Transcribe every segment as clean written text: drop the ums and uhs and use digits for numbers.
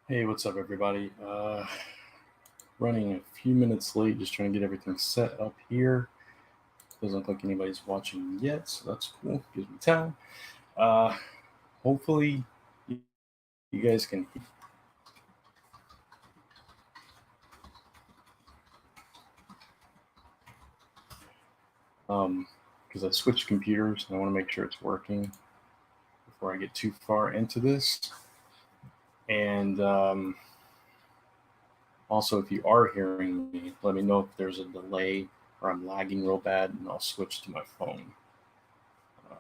Hey, what's up, everybody? Running a few minutes late, just trying to get everything set up here. Doesn't look like anybody's watching yet, so that's cool. Gives me time. Uh, Hopefully, you guys can. Because I switched computers and I want to make sure it's working before I get too far into this. And also, if you are hearing me, let me know if there's a delay or I'm lagging real bad, and I'll switch to my phone. Um,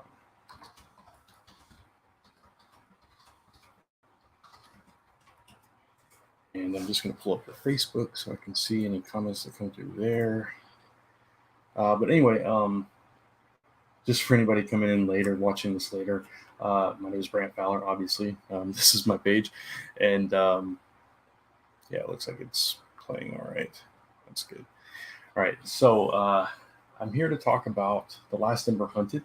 And I'm just going to pull up the Facebook so I can see any comments that come through there. But anyway, just for anybody coming in later, watching this later, my name is Brant Fowler, obviously. This is my page. And yeah, it looks like it's playing all right. That's good. All right. So I'm here to talk about The Last Ember Hunted.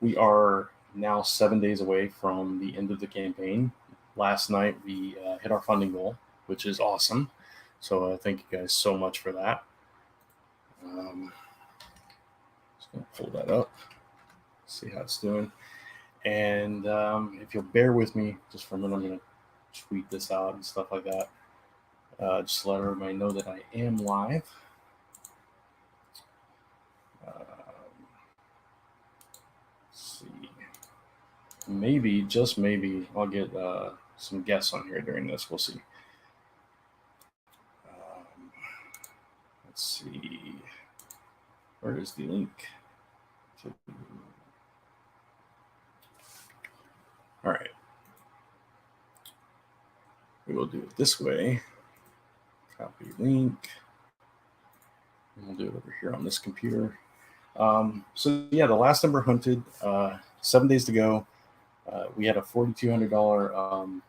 We are now 7 days away from the end of the campaign. Last night, we hit our funding goal, which is awesome. So thank you guys so much for that. Just going to pull that up, see how it's doing. And if you'll bear with me just for a minute, I'm going to tweet this out and stuff like that. Just to let everybody know that I am live. Let's see. Maybe, just maybe, I'll get some guests on here during this. We'll see. Let's see. Where is the link? All right. We will do it this way. Copy link. And we'll do it over here on this computer. So yeah, The Last Ember Hunted, 7 days to go. We had a $4,200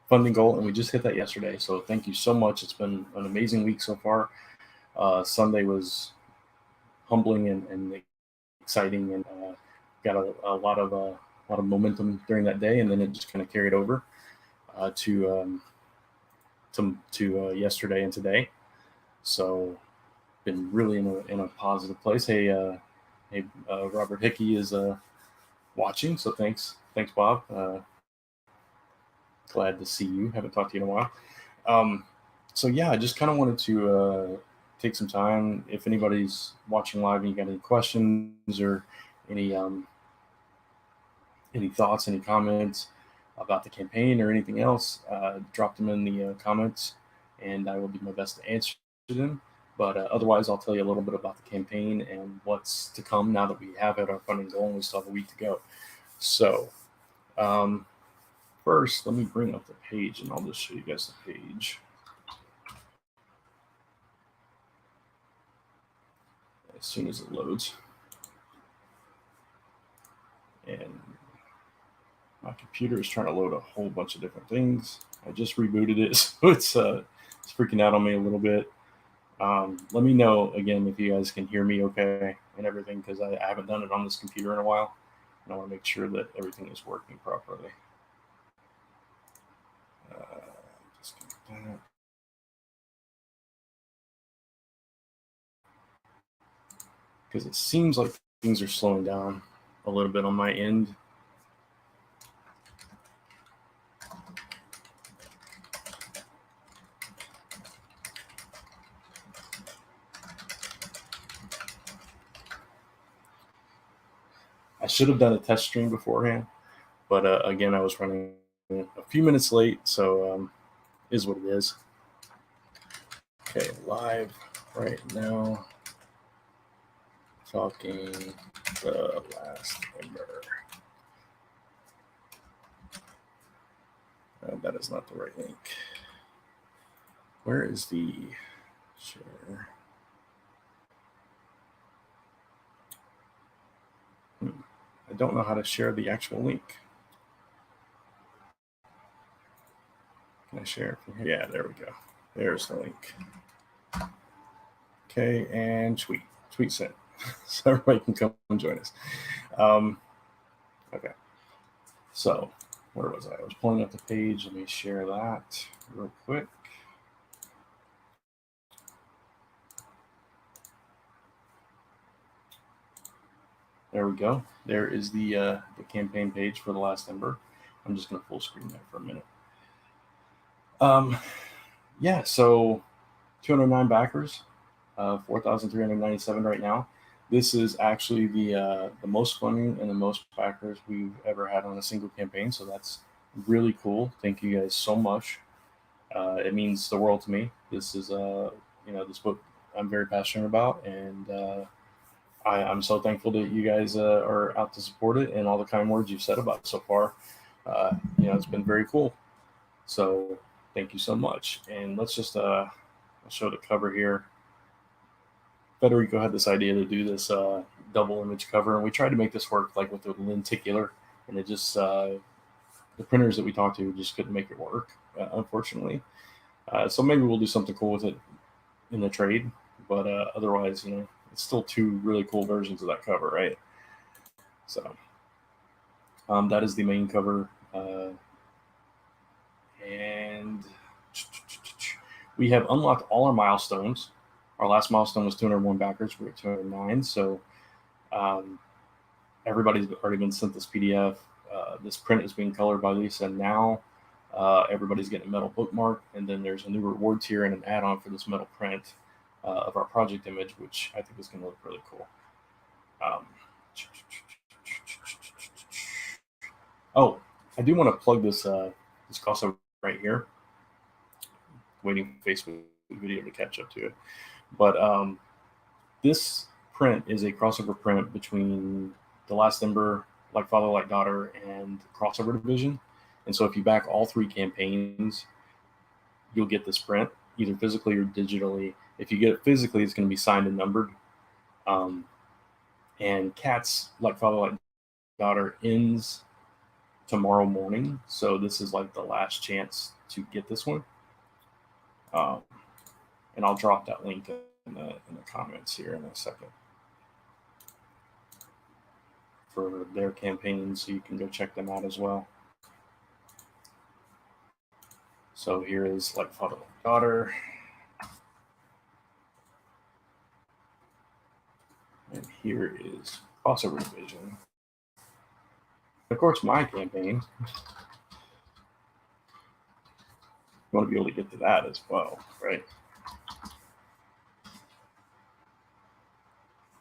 funding goal, and we just hit that yesterday. So thank you so much. It's been an amazing week so far. Sunday was humbling and exciting, and got a lot of momentum during that day, and then it just kind of carried over to yesterday and today. So been really in a positive place. Hey, Robert Hickey is watching, so thanks, Bob. Glad to see you. Haven't talked to you in a while. So yeah, I just kind of wanted to take some time. If anybody's watching live and you got any questions or any thoughts, any comments about the campaign or anything else, drop them in the comments, and I will do my best to answer them. But otherwise, I'll tell you a little bit about the campaign and what's to come now that we have hit our funding goal and we still have a week to go. So first, let me bring up the page, and I'll just show you guys the page. As soon as it loads. And my computer is trying to load a whole bunch of different things. I just rebooted it, so it's freaking out on me a little bit. Let me know again if you guys can hear me okay and everything, because I haven't done it on this computer in a while, and I want to make sure that everything is working properly. Just get that. Because it seems like things are slowing down a little bit on my end. I should have done a test stream beforehand, but again, I was running a few minutes late, so is what it is. Okay, live right now, talking The Last Ember. That is not the right link. Where is the share? I don't know how to share the actual link. Can I share it from here? Yeah, there we go. There's the link. Okay, and tweet sent. So everybody can come and join us. Okay. So where was I was pulling up the page. Let me share that real quick. There we go. There is the campaign page for the Last Ember. I'm just going to full screen that for a minute. Yeah, so 209 backers, 4,397 right now. This is actually the most funding and the most backers we've ever had on a single campaign. So that's really cool. Thank you guys so much. It means the world to me. This is this book I'm very passionate about, and I'm so thankful that you guys are out to support it, and all the kind words you've said about it so far. It's been very cool. So thank you so much. And let's just I'll show the cover here. Federico had this idea to do this double image cover, and we tried to make this work like with the lenticular, and it just the printers that we talked to just couldn't make it work, unfortunately. So maybe we'll do something cool with it in the trade, but otherwise, it's still two really cool versions of that cover, right? So that is the main cover, and we have unlocked all our milestones. Our last milestone was 201 backers. We're at 209. So everybody's already been sent this PDF. This print is being colored by Lisa now. Everybody's getting a metal bookmark. And then there's a new reward tier and an add-on for this metal print of our project image, which I think is going to look really cool. I do want to plug this crossover right here. Waiting for Facebook video to catch up to it. But this print is a crossover print between the Last Ember, Like Father, Like Daughter, and Crossover Division. And so if you back all three campaigns, you'll get this print, either physically or digitally. If you get it physically, it's going to be signed and numbered. And Cat's Like Father, Like Daughter ends tomorrow morning. So this is like the last chance to get this one. And I'll drop that link in the comments here in a second for their campaign, so you can go check them out as well. So here is Like Father, Like Daughter. And here is Crossover Division. Of course, my campaign. You want to be able to get to that as well, right?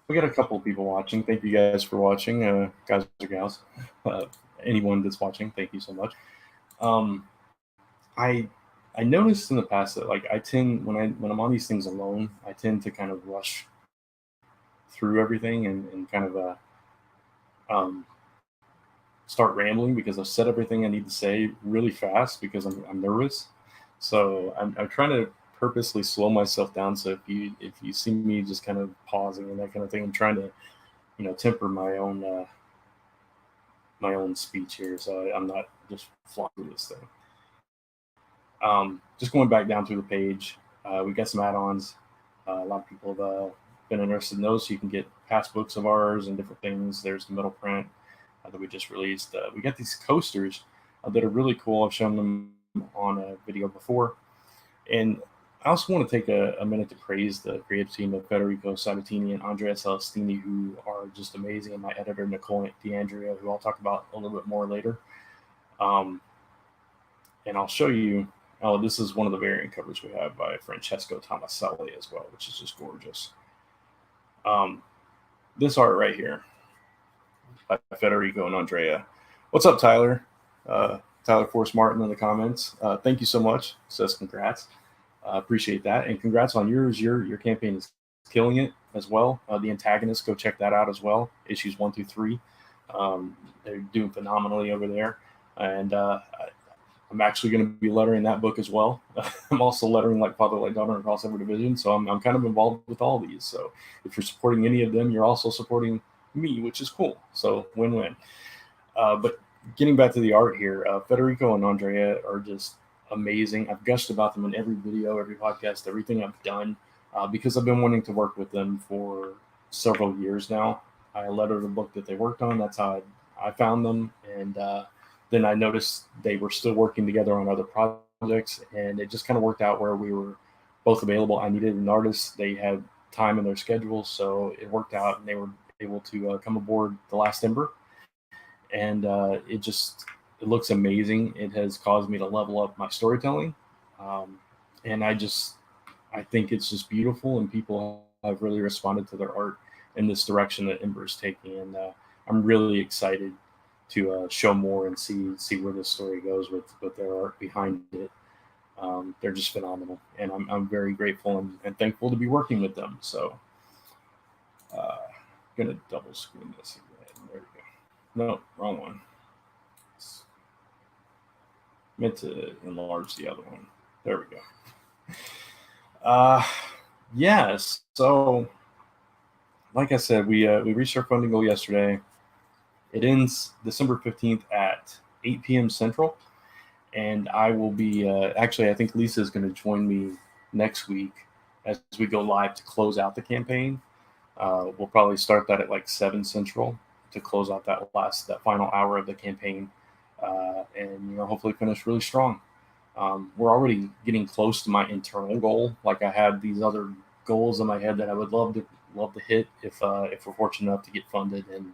We got a couple of people watching. Thank you guys for watching, guys or gals. Anyone that's watching, thank you so much. I noticed in the past that like I tend when I'm on these things alone, I tend to kind of rush through everything and kind of start rambling because I've said everything I need to say really fast because I'm nervous. So I'm trying to purposely slow myself down. So if you see me just kind of pausing and that kind of thing, I'm trying to temper my own speech here, so I'm not just flying through this thing. Just going back down through the page, we got some add-ons. A lot of people have been interested in those, so you can get past books of ours and different things. There's the metal print that we just released. We got these coasters that are really cool. I've shown them on a video before. And I also want to take a minute to praise the creative team of Federico Sabatini and Andrea Celestini, who are just amazing, and my editor, Nicole DeAndrea, who I'll talk about a little bit more later. And I'll show you, this is one of the variant covers we have by Francesco Tomaselli as well, which is just gorgeous. This art right here by Federico and Andrea. What's up, Tyler? Tyler Force Martin in the comments. Thank you so much. Says congrats. Appreciate that, and congrats on yours. Your campaign is killing it as well. The Antagonists, go check that out as well. Issues 1 through 3. They're doing phenomenally over there, and I'm actually going to be lettering that book as well. I'm also lettering Like Father, Like Daughter, and Crossover Division, so I'm kind of involved with all these. So if you're supporting any of them, you're also supporting me, which is cool. So win-win. But getting back to the art here, Federico and Andrea are just amazing. I've gushed about them in every video, every podcast, everything I've done, because I've been wanting to work with them for several years now. I lettered a book that they worked on. That's how I found them, and then I noticed they were still working together on other projects, and it just kind of worked out where we were both available. I needed an artist; they had time in their schedule, so it worked out, and they were able to come aboard the Last Ember, and it looks amazing. It has caused me to level up my storytelling, um, and I think it's just beautiful, and people have really responded to their art in this direction that Ember is taking, and I'm really excited to show more and see where this story goes with their art behind it. They're just phenomenal, and I'm very grateful and thankful to be working with them. So, gonna double screen this again. There we go. No, wrong one. It's meant to enlarge the other one. There we go. Yes. So, like I said, we reached our funding goal yesterday. It ends December 15th at 8 p.m. Central, and I will be actually. I think Lisa is going to join me next week as we go live to close out the campaign. We'll probably start that at like 7 Central to close out that final hour of the campaign, and hopefully finish really strong. We're already getting close to my internal goal. Like I had these other goals in my head that I would love to hit if we're fortunate enough to get funded and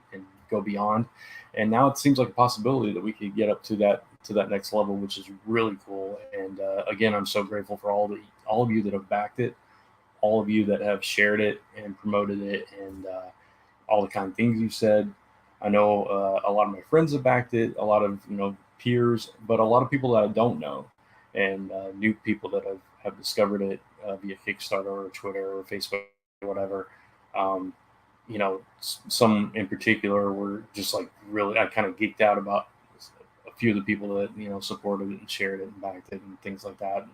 go beyond. And now it seems like a possibility that we could get up to that next level, which is really cool. And again, I'm so grateful for all of you that have backed it, all of you that have shared it and promoted it, and all the kind things you said. I know a lot of my friends have backed it, a lot of peers, but a lot of people that I don't know, and new people that have discovered it via Kickstarter or Twitter or Facebook or whatever. Some in particular were just like really, I kind of geeked out about a few of the people that supported it and shared it and backed it and things like that. And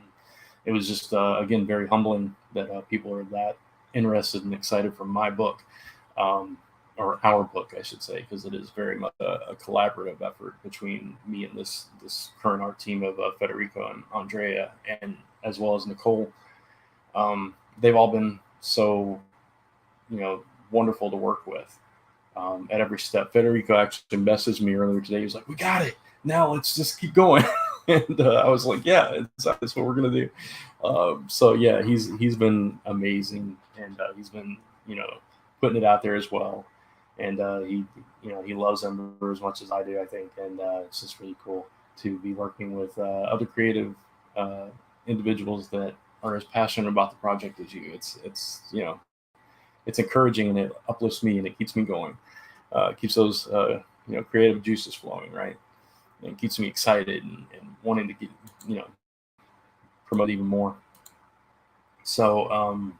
it was just again very humbling that people are that interested and excited for my book, or our book, I should say, because it is very much a collaborative effort between me and this current art team of Federico and Andrea, and as well as Nicole. They've all been so wonderful to work with at every step. Federico actually messaged me earlier today. He was like, "We got it. Now let's just keep going." And I was like, "Yeah, that's what we're gonna do." So yeah, he's been amazing, and he's been putting it out there as well. And he loves Ember as much as I do, I think, and it's just really cool to be working with other creative individuals that are as passionate about the project as you. It's encouraging, and it uplifts me, and it keeps me going. Keeps those creative juices flowing, right? And it keeps me excited and wanting to get promote even more. So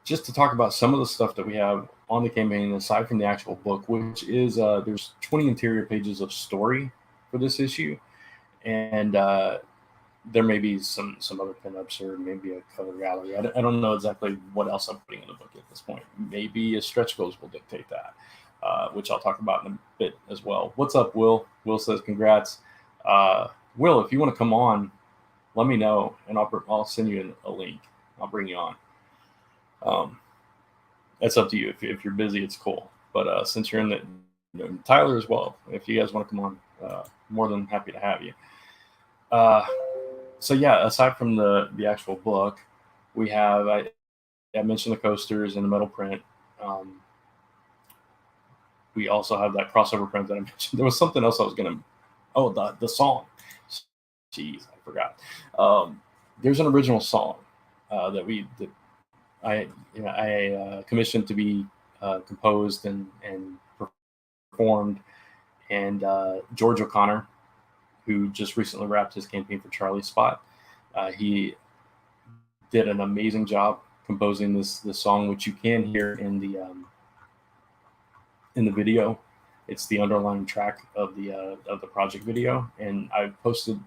just to talk about some of the stuff that we have on the campaign, aside from the actual book, which is there's 20 interior pages of story for this issue, and there may be some other pinups or maybe a cover gallery. I don't know exactly what else I'm putting in the book at this point. Maybe a stretch goals will dictate that, which I'll talk about in a bit as well. What's up, Will? Will says congrats. Will, if you want to come on, let me know, and I'll send you a link. I'll bring you on. That's up to you. If you're busy, it's cool. But since you're in the Tyler as well, if you guys want to come on, more than happy to have you. So yeah, aside from the actual book, we have I mentioned the coasters and the metal print. We also have that crossover print that I mentioned. There was something else I was gonna. Oh, the song. Jeez, I forgot. There's an original song that I commissioned to be composed and performed, and George O'Connor, who just recently wrapped his campaign for Charlie's Spot. He did an amazing job composing this song, which you can hear in the video. It's the underlying track of the project video, and I posted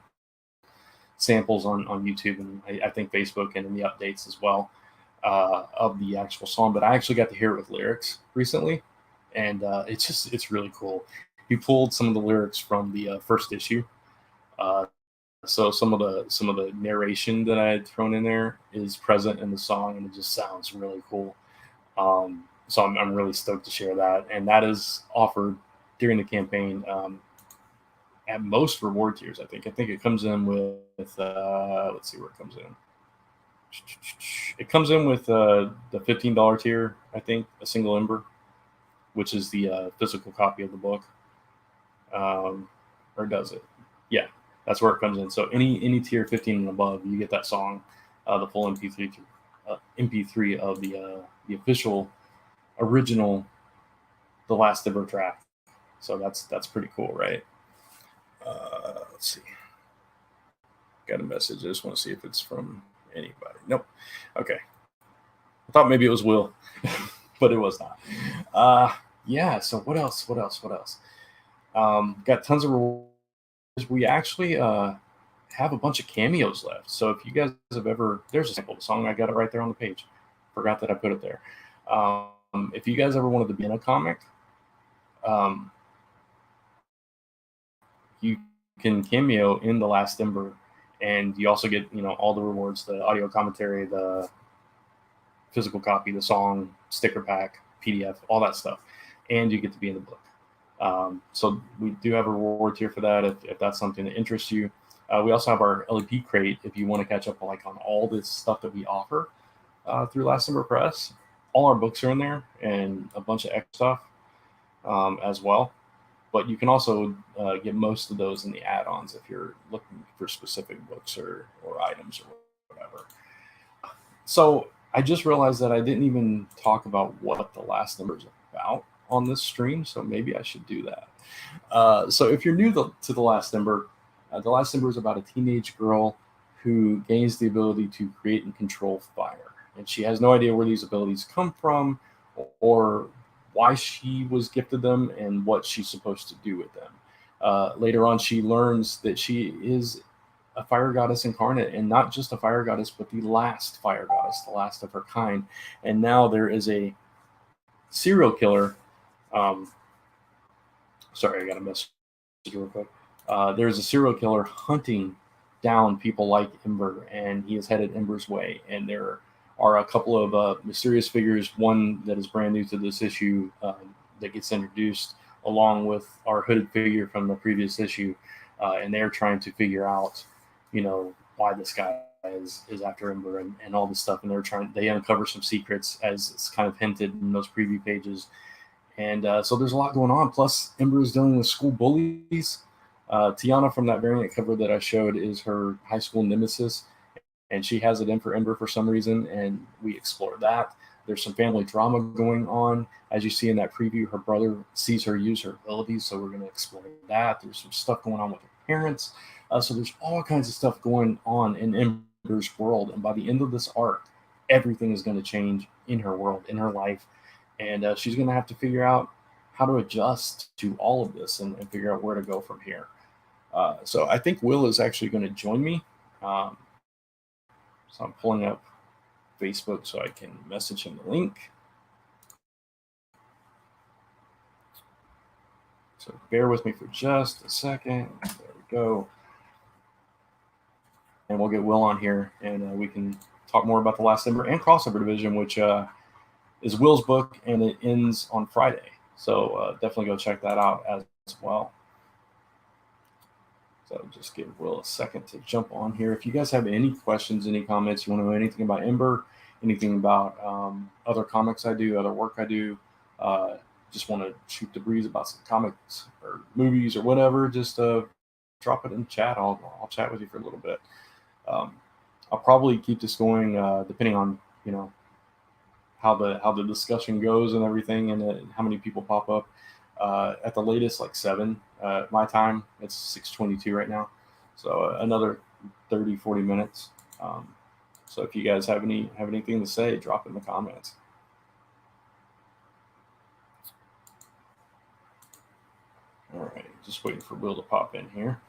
samples on YouTube and I think Facebook and in the updates as well of the actual song. But I actually got to hear it with lyrics recently, and it's really cool. He pulled some of the lyrics from the first issue. So some of the narration that I had thrown in there is present in the song, and it just sounds really cool. So I'm really stoked to share that, and that is offered during the campaign. at most reward tiers. I think it comes in with let's see where it comes in. It comes in with the $15 tier, I think, a single Ember, which is the physical copy of the book. Or does it? Yeah, that's where it comes in. So any tier 15 and above, you get that song, the full MP3 of the official original The Last Ember track. So that's pretty cool, right? Let's see. Got a message. I just want to see if it's from anybody. Nope. Okay. I thought maybe it was Will, but it was not. Yeah. So what else? Got tons of rewards. We actually have a bunch of cameos left. So if you guys have ever, there's a sample of the song. I got it right there on the page. Forgot that I put it there. If you guys ever wanted to be in a comic, you can cameo in The Last Ember, and you also get all the rewards: the audio commentary, the physical copy, the song, sticker pack, PDF, all that stuff, and you get to be in the book. So we do have a reward tier for that if that's something that interests you. We also have our LEP crate if you want to catch up on all this stuff that we offer through Last Ember Press. All our books are in there and a bunch of extra stuff as well. But you can also get most of those in the add-ons if you're looking for specific books or items or whatever. So I just realized that I didn't even talk about what The Last Ember is about on this stream, so maybe I should do that. So if you're new to The Last Ember, The Last Ember is about a teenage girl who gains the ability to create and control fire. And she has no idea where these abilities come from or why she was gifted them and what she's supposed to do with them. Later on, she learns that she is a fire goddess incarnate, and not just a fire goddess, but the last fire goddess, the last of her kind. And now there is a serial killer. Sorry, I got a message real quick. There's a serial killer hunting down people like Ember, and he is headed Ember's way. And there are a couple of mysterious figures, one that is brand new to this issue that gets introduced along with our hooded figure from the previous issue. And they're trying to figure out, why this guy is after Ember and all this stuff. And they uncover some secrets, as it's kind of hinted in those preview pages. And so there's a lot going on. Plus, Ember is dealing with school bullies. Tiana from that variant cover that I showed is her high school nemesis, and she has it in for Ember for some reason, and we explore that. There's some family drama going on. As you see in that preview, her brother sees her use her abilities, so we're going to explore that. There's some stuff going on with her parents. So there's all kinds of stuff going on in Ember's world, and by the end of this arc, everything is going to change in her world, in her life, and she's going to have to figure out how to adjust to all of this and figure out where to go from here. So I think Will is actually going to join me. So I'm pulling up Facebook so I can message him the link. So bear with me for just a second. There we go. And we'll get Will on here, and we can talk more about The Last Ember and Crossover Division, which is Will's book, and it ends on Friday. So definitely go check that out as well. So just give Will a second to jump on here. If you guys have any questions, any comments, you want to know anything about Ember, anything about other comics I do, other work I do, just want to shoot the breeze about some comics or movies or whatever, just drop it in the chat. I'll chat with you for a little bit. I'll probably keep this going depending on how the discussion goes and everything, and how many people pop up. At the latest, like 7 my time. It's 6:22 right now, so another 30-40 minutes. So if you guys have anything to say, drop it in the comments. All right, just waiting for Will to pop in here.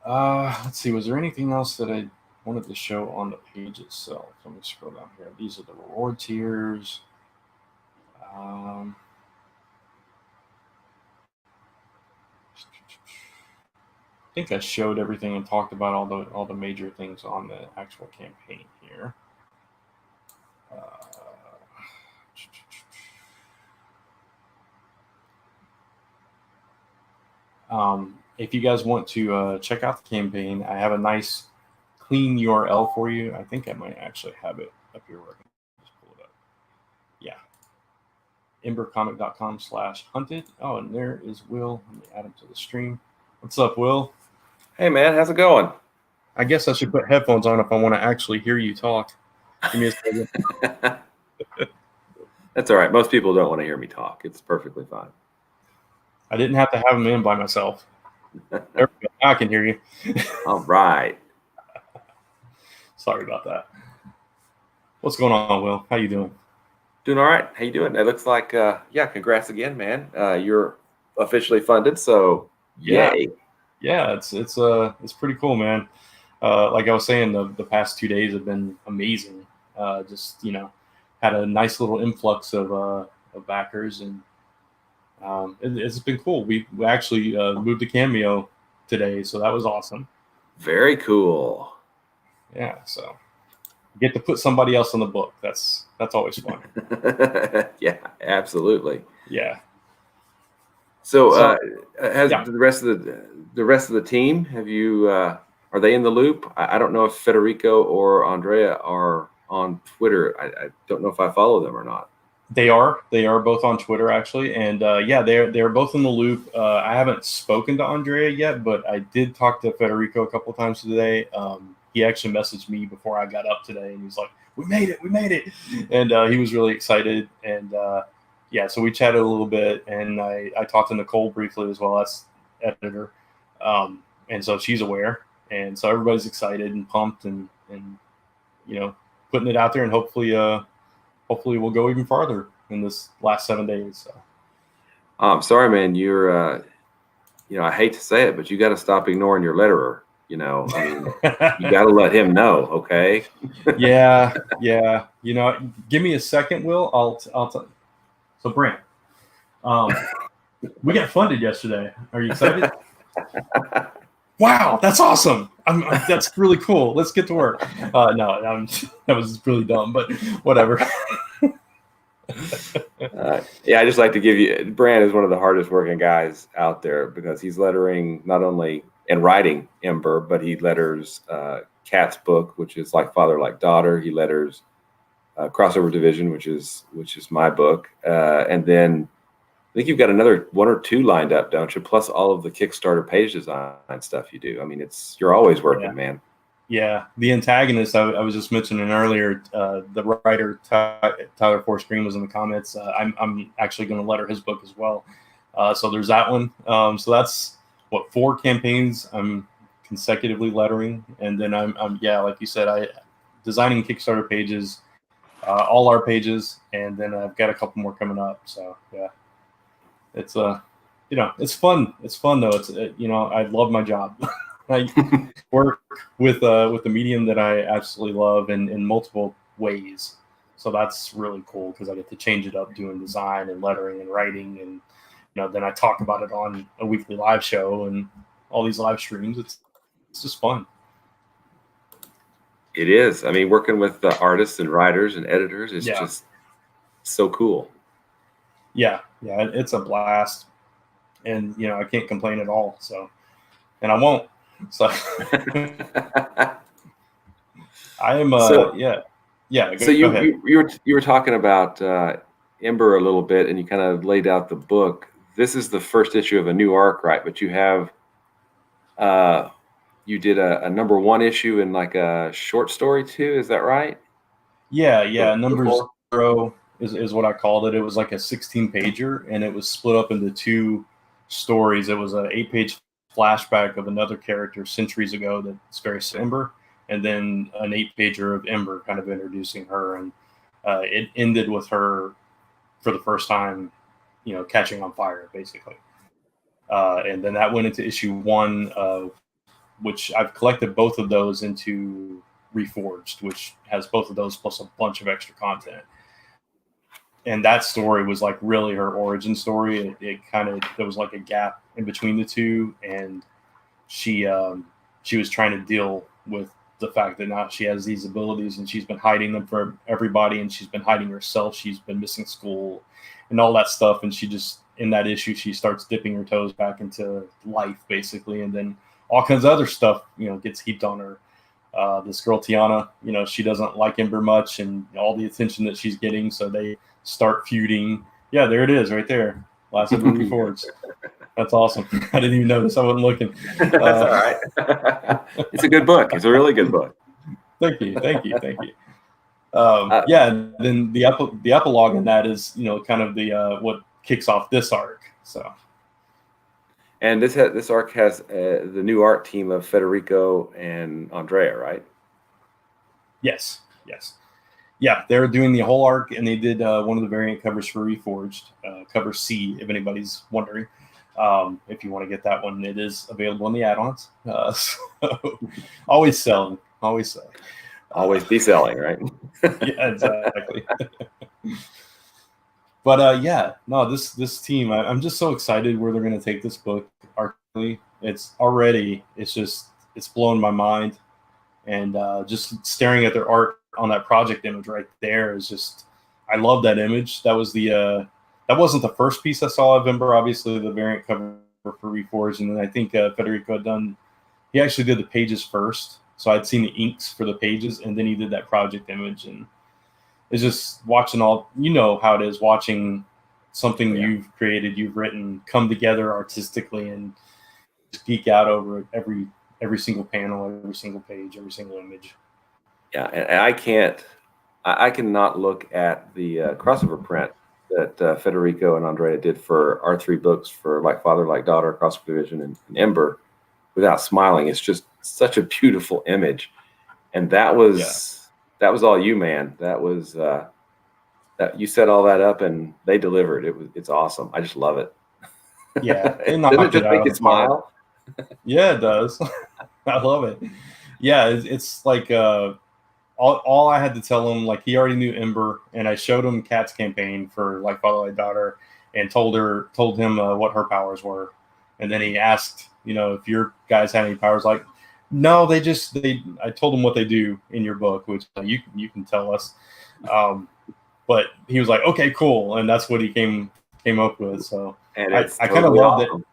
Let's see, was there anything else that I wanted to show on the page itself? Let me scroll down here. These are the reward tiers. I think I showed everything and talked about all the major things on the actual campaign here. If you guys want to check out the campaign, I have a nice clean URL for you. I think I might actually have it up here where I can just pull it up. Yeah. embercomic.com/hunted. Oh, and there is Will. Let me add him to the stream. What's up, Will? Hey, man. How's it going? I guess I should put headphones on if I want to actually hear you talk. Give me a second. That's all right. Most people don't want to hear me talk. It's perfectly fine. I didn't have to have them in by myself. There we go. Now I can hear you. All right. Sorry about that. What's going on, Will? How you doing? Doing all right. How you doing? It looks like, congrats again, man. You're officially funded, so yay. Yeah, it's pretty cool, man. Like I was saying, the past 2 days have been amazing. Just had a nice little influx of backers, and it's been cool. We actually moved to Cameo today, so that was awesome. Very cool. Yeah, so get to put somebody else on the book. That's always fun. Yeah, absolutely. Yeah. So has the rest of the team, have you are they in the loop? I don't know if Federico or Andrea are on Twitter. I don't know if I follow them or not. They are both on Twitter, actually, and they're both in the loop. I haven't spoken to Andrea yet, but I did talk to Federico a couple of times today. He actually messaged me before I got up today, and he's like, we made it, and he was really excited. And so we chatted a little bit, and I talked to Nicole briefly as well. That's editor, and so she's aware, and so everybody's excited and pumped, and putting it out there, and hopefully we'll go even farther in this last 7 days. So. I'm sorry, man. You're, I hate to say it, but you got to stop ignoring your letterer. You got to let him know, okay? Yeah. Give me a second, Will. I'll tell. So, Brant, we got funded yesterday. Are you excited? Wow, that's awesome. That's really cool. Let's get to work. No, that was really dumb, but whatever. I just like to give you, Brant is one of the hardest working guys out there because he's lettering not only and writing Ember, but he letters Cat's book, which is Like Father, Like Daughter. He letters Crossover Division, which is my book. And then I think you've got another 1 or 2 lined up, don't you? Plus all of the Kickstarter page design stuff you do. I mean, you're always working, man. Yeah, the antagonist I was just mentioning earlier, the writer Tyler Force Green was in the comments. I'm actually going to letter his book as well. So there's that one. So that's 4 campaigns I'm consecutively lettering, and then I'm like you said, I designing Kickstarter pages, all our pages, and then I've got a couple more coming up. So yeah, it's it's fun. It's fun though. It's I love my job. I work with the medium that I absolutely love in multiple ways. So that's really cool because I get to change it up doing design and lettering and writing, and then I talk about it on a weekly live show and all these live streams. It's just fun. It is. I mean, working with the artists and writers and editors is just so cool. Yeah, it's a blast, and I can't complain at all. So, and I won't. So I am. So you were talking about Ember a little bit, and you kind of laid out the book. This is the first issue of a new arc, right? But you have you did a number 1 issue in like a short story too. Is that right? Yeah. Number 0 is what I called it. It was like a 16-pager, and it was split up into 2 stories. It was an 8-page flashback of another character centuries ago that's very Ember, and then an 8-pager of Ember kind of introducing her, and it ended with her for the first time catching on fire basically, and then that went into issue 1 of which I've collected both of those into Reforged, which has both of those plus a bunch of extra content. And that story was like really her origin story. There was like a gap in between the 2, and she was trying to deal with the fact that now she has these abilities, and she's been hiding them from everybody, and she's been hiding herself. She's been missing school and all that stuff, and she just in that issue, she starts dipping her toes back into life, basically, and then all kinds of other stuff, gets heaped on her. This girl Tiana, she doesn't like Ember much, and all the attention that she's getting, so they start feuding. Yeah, there it is, right there. Last Ember Reforged. That's awesome. I didn't even notice. I wasn't looking. That's all right. It's a good book. It's a really good book. Thank you. Yeah, and then the epilogue in that is, kind of the what kicks off this arc. So. And this arc has the new art team of Federico and Andrea, right? Yes. Yeah, they're doing the whole arc, and they did one of the variant covers for Reforged, cover C, if anybody's wondering. If you want to get that one, it is available in the add-ons. So always selling. Always be selling, right? Yeah, exactly. But this team, I'm just so excited where they're going to take this book. Arcally, it's blown my mind, and just staring at their art on that project image right there is just, I love that image. That was that wasn't the first piece I saw of Ember, obviously the variant cover for Reforged, and then I think Federico he actually did the pages first, so I'd seen the inks for the pages, and then he did that project image, and it's just watching how it is watching something you've created, you've written, come together artistically and just geek out over every single panel, every single page, every single image. Yeah, and I cannot look at the crossover print that Federico and Andrea did for our 3 books for Like Father, Like Daughter, Crossover Division, and Ember without smiling. It's just such a beautiful image, and that was all you, man. That was that you set all that up, and they delivered. It's awesome. I just love it. Yeah, doesn't it just make you smile? Yeah, it does. I love it. Yeah, it's like all I had to tell him, like, he already knew Ember, and I showed him Kat's campaign for Like Father, Like Daughter, and told him what her powers were, and then he asked, if your guys had any powers. Like, no, I told him what they do in your book, which you can tell us. But he was like, okay, cool, and that's what he came up with. So and I kind of love that.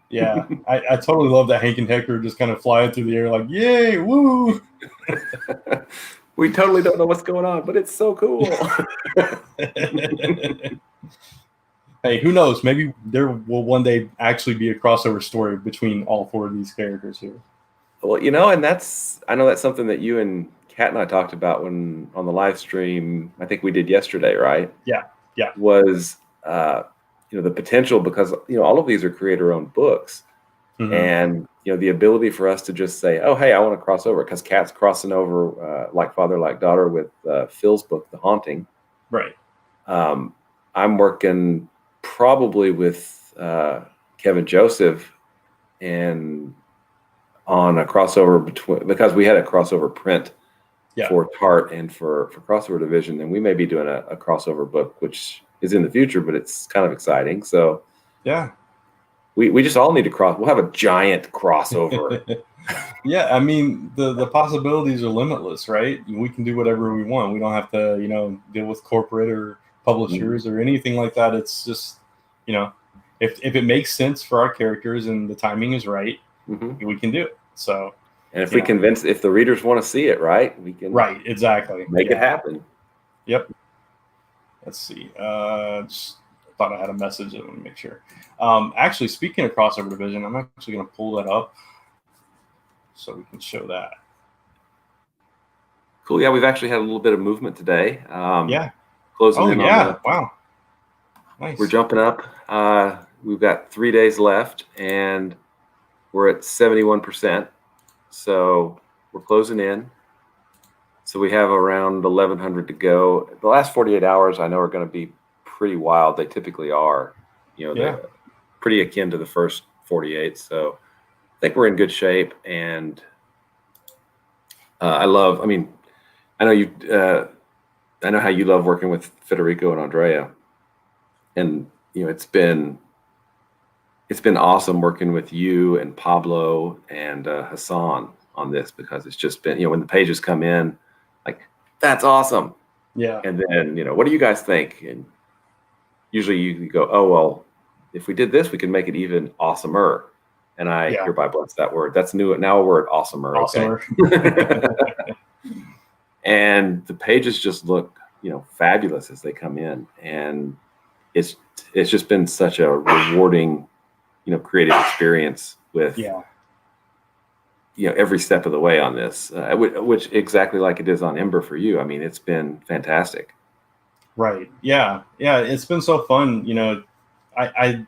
Yeah, I totally love that Hank and Hector just kind of flying through the air like, yay, woo! We totally don't know what's going on, but it's so cool. Hey, who knows? Maybe there will one day actually be a crossover story between all 4 of these characters here. Well, and I know that's something that you and Kat and I talked about when on the live stream, I think we did yesterday, right? Yeah. Was the potential, because all of these are creator-owned books, and the ability for us to just say, oh, hey, I want to cross over, because Kat's crossing over Like Father, Like Daughter with Phil's book, The Haunting. Right. I'm working probably with Kevin Joseph and on a crossover because we had a crossover print for Tart and for Crossover Division, and we may be doing a crossover book, which is in the future, but it's kind of exciting. So yeah, we just all need to cross. We'll have a giant crossover. Yeah, I mean, the possibilities are limitless, right? We can do whatever we want. We don't have to, deal with corporate or publishers or anything like that. It's just, if it makes sense for our characters and the timing is right, we can do it. So, and if if the readers want to see it, right, we can. Right, exactly. Make it happen. Yep. Let's see. Just thought I had a message. I want to make sure. Actually, speaking of Crossover Division, I'm actually going to pull that up so we can show that. Cool. Yeah, we've actually had a little bit of movement today. Closing in on wow. Nice. We're jumping up. We've got 3 days left, and we're at 71%. So we're closing in. So we have around 1,100 to go. The last 48 hours, I know, are going to be pretty wild. They typically are. They're pretty akin to the first 48. So I think we're in good shape. And I know how you love working with Federico and Andrea. And, it's been awesome working with you and Pablo and Hassan on this, because it's just been, when the pages come in, like, that's awesome. Yeah. And then, what do you guys think? And usually you go, oh, well, if we did this, we could make it even awesomer. And I hereby bless that word. That's new. Now a word, awesomer. Awesomer. Okay. And the pages just look, fabulous as they come in. And it's just been such a rewarding, creative experience with, every step of the way on this, which exactly like it is on Ember for you. I mean, it's been fantastic. Right. Yeah. Yeah. It's been so fun. I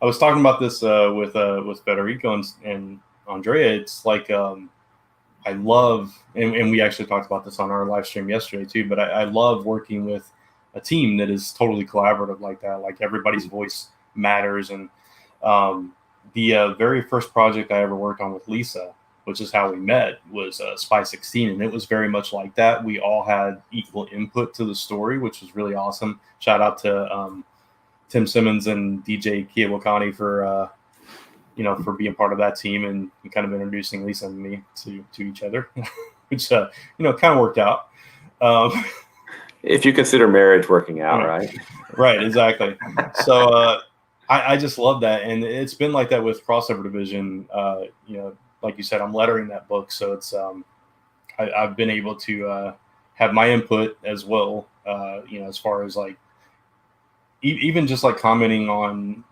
was talking about this with Federico and Andrea. It's like I love, and we actually talked about this on our live stream yesterday too. But I love working with a team that is totally collaborative like that. Like everybody's voice matters. And the very first project I ever worked on with Lisa, which is how we met, was Spy 16, and it was very much like that. We all had equal input to the story, which was really awesome. Shout out to Tim Simmons and DJ Kiawakani for for being part of that team and kind of introducing Lisa and me to each other, which kind of worked out. If you consider marriage working out, right? Right, exactly. So I just love that, and it's been like that with Crossover Division. Like you said, I'm lettering that book, so it's I've been able to have my input as well. As far as like even just like commenting on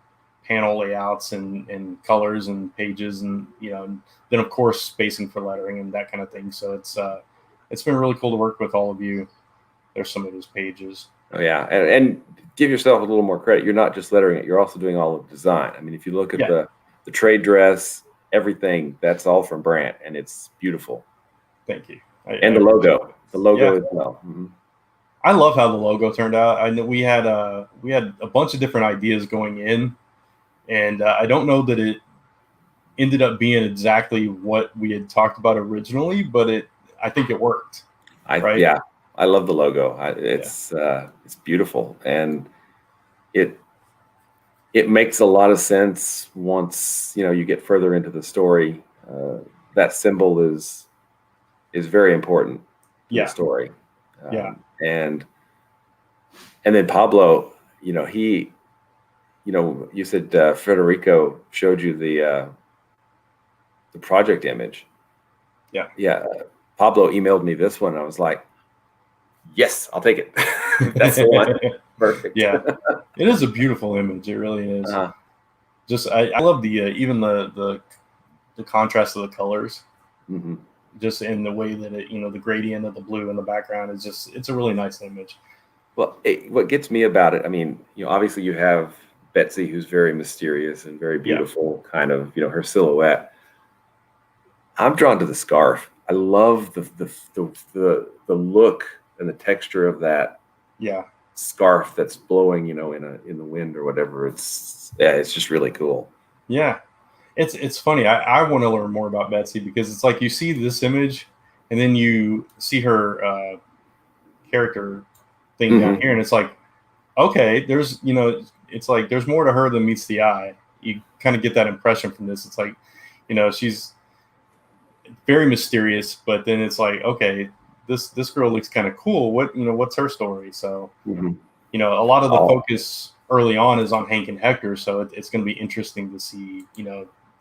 panel layouts and colors and pages, and then of course spacing for lettering and that kind of thing. So it's been really cool to work with all of you. There's some of those pages. Oh yeah, and give yourself a little more credit. You're not just lettering it; you're also doing all of the design. I mean, if you look at the trade dress, everything, that's all from Brant, and it's beautiful. Thank you. And the logo as well. Mm-hmm. I love how the logo turned out. I know we had a bunch of different ideas going in, and I don't know that it ended up being exactly what we had talked about originally, but I think it worked. Yeah, I love the logo. It's beautiful, and it makes a lot of sense once you get further into the story. That symbol is very important to the story. And then Pablo, he, you said Federico showed you the project image. Yeah. Pablo emailed me this one. I was like, yes, I'll take it. That's the one. Perfect. Yeah, it is a beautiful image. It really is. Just I love the even the contrast of the colors. Mm-hmm. Just in the way that it, the gradient of the blue in the background is it's a really nice image. Well, what gets me about it, I mean, obviously you have Betsy, who's very mysterious and very beautiful, kind of, her silhouette. I'm drawn to the scarf. I love the look and the texture of that scarf that's blowing, in the wind or whatever. It's just really cool. Yeah. It's funny. I want to learn more about Betsy, because it's like you see this image and then you see her character thing down here, and it's like, okay, there's it's like there's more to her than meets the eye. You kind of get that impression from this. It's like, she's very mysterious, but then it's like, okay, this girl looks kind of cool. What's her story? So a lot of the focus early on is on Hank and Hector, so it's going to be interesting to see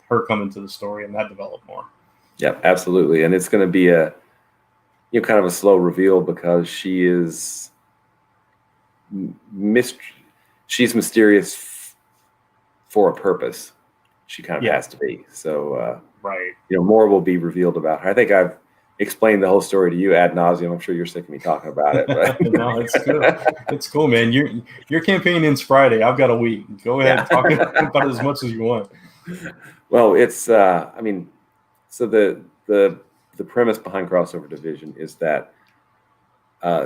her come into the story and that develop more. Yeah, absolutely. And it's going to be a kind of a slow reveal, because she is she's mysterious for a purpose. She kind of has to be. So right. More will be revealed about her. I think I've explained the whole story to you ad nauseum. I'm sure you're sick of me talking about it. But no, it's cool. It's cool, man. Your campaign ends Friday. I've got a week. Go ahead and talk about it as much as you want. Well, it's so the premise behind Crossover Division is that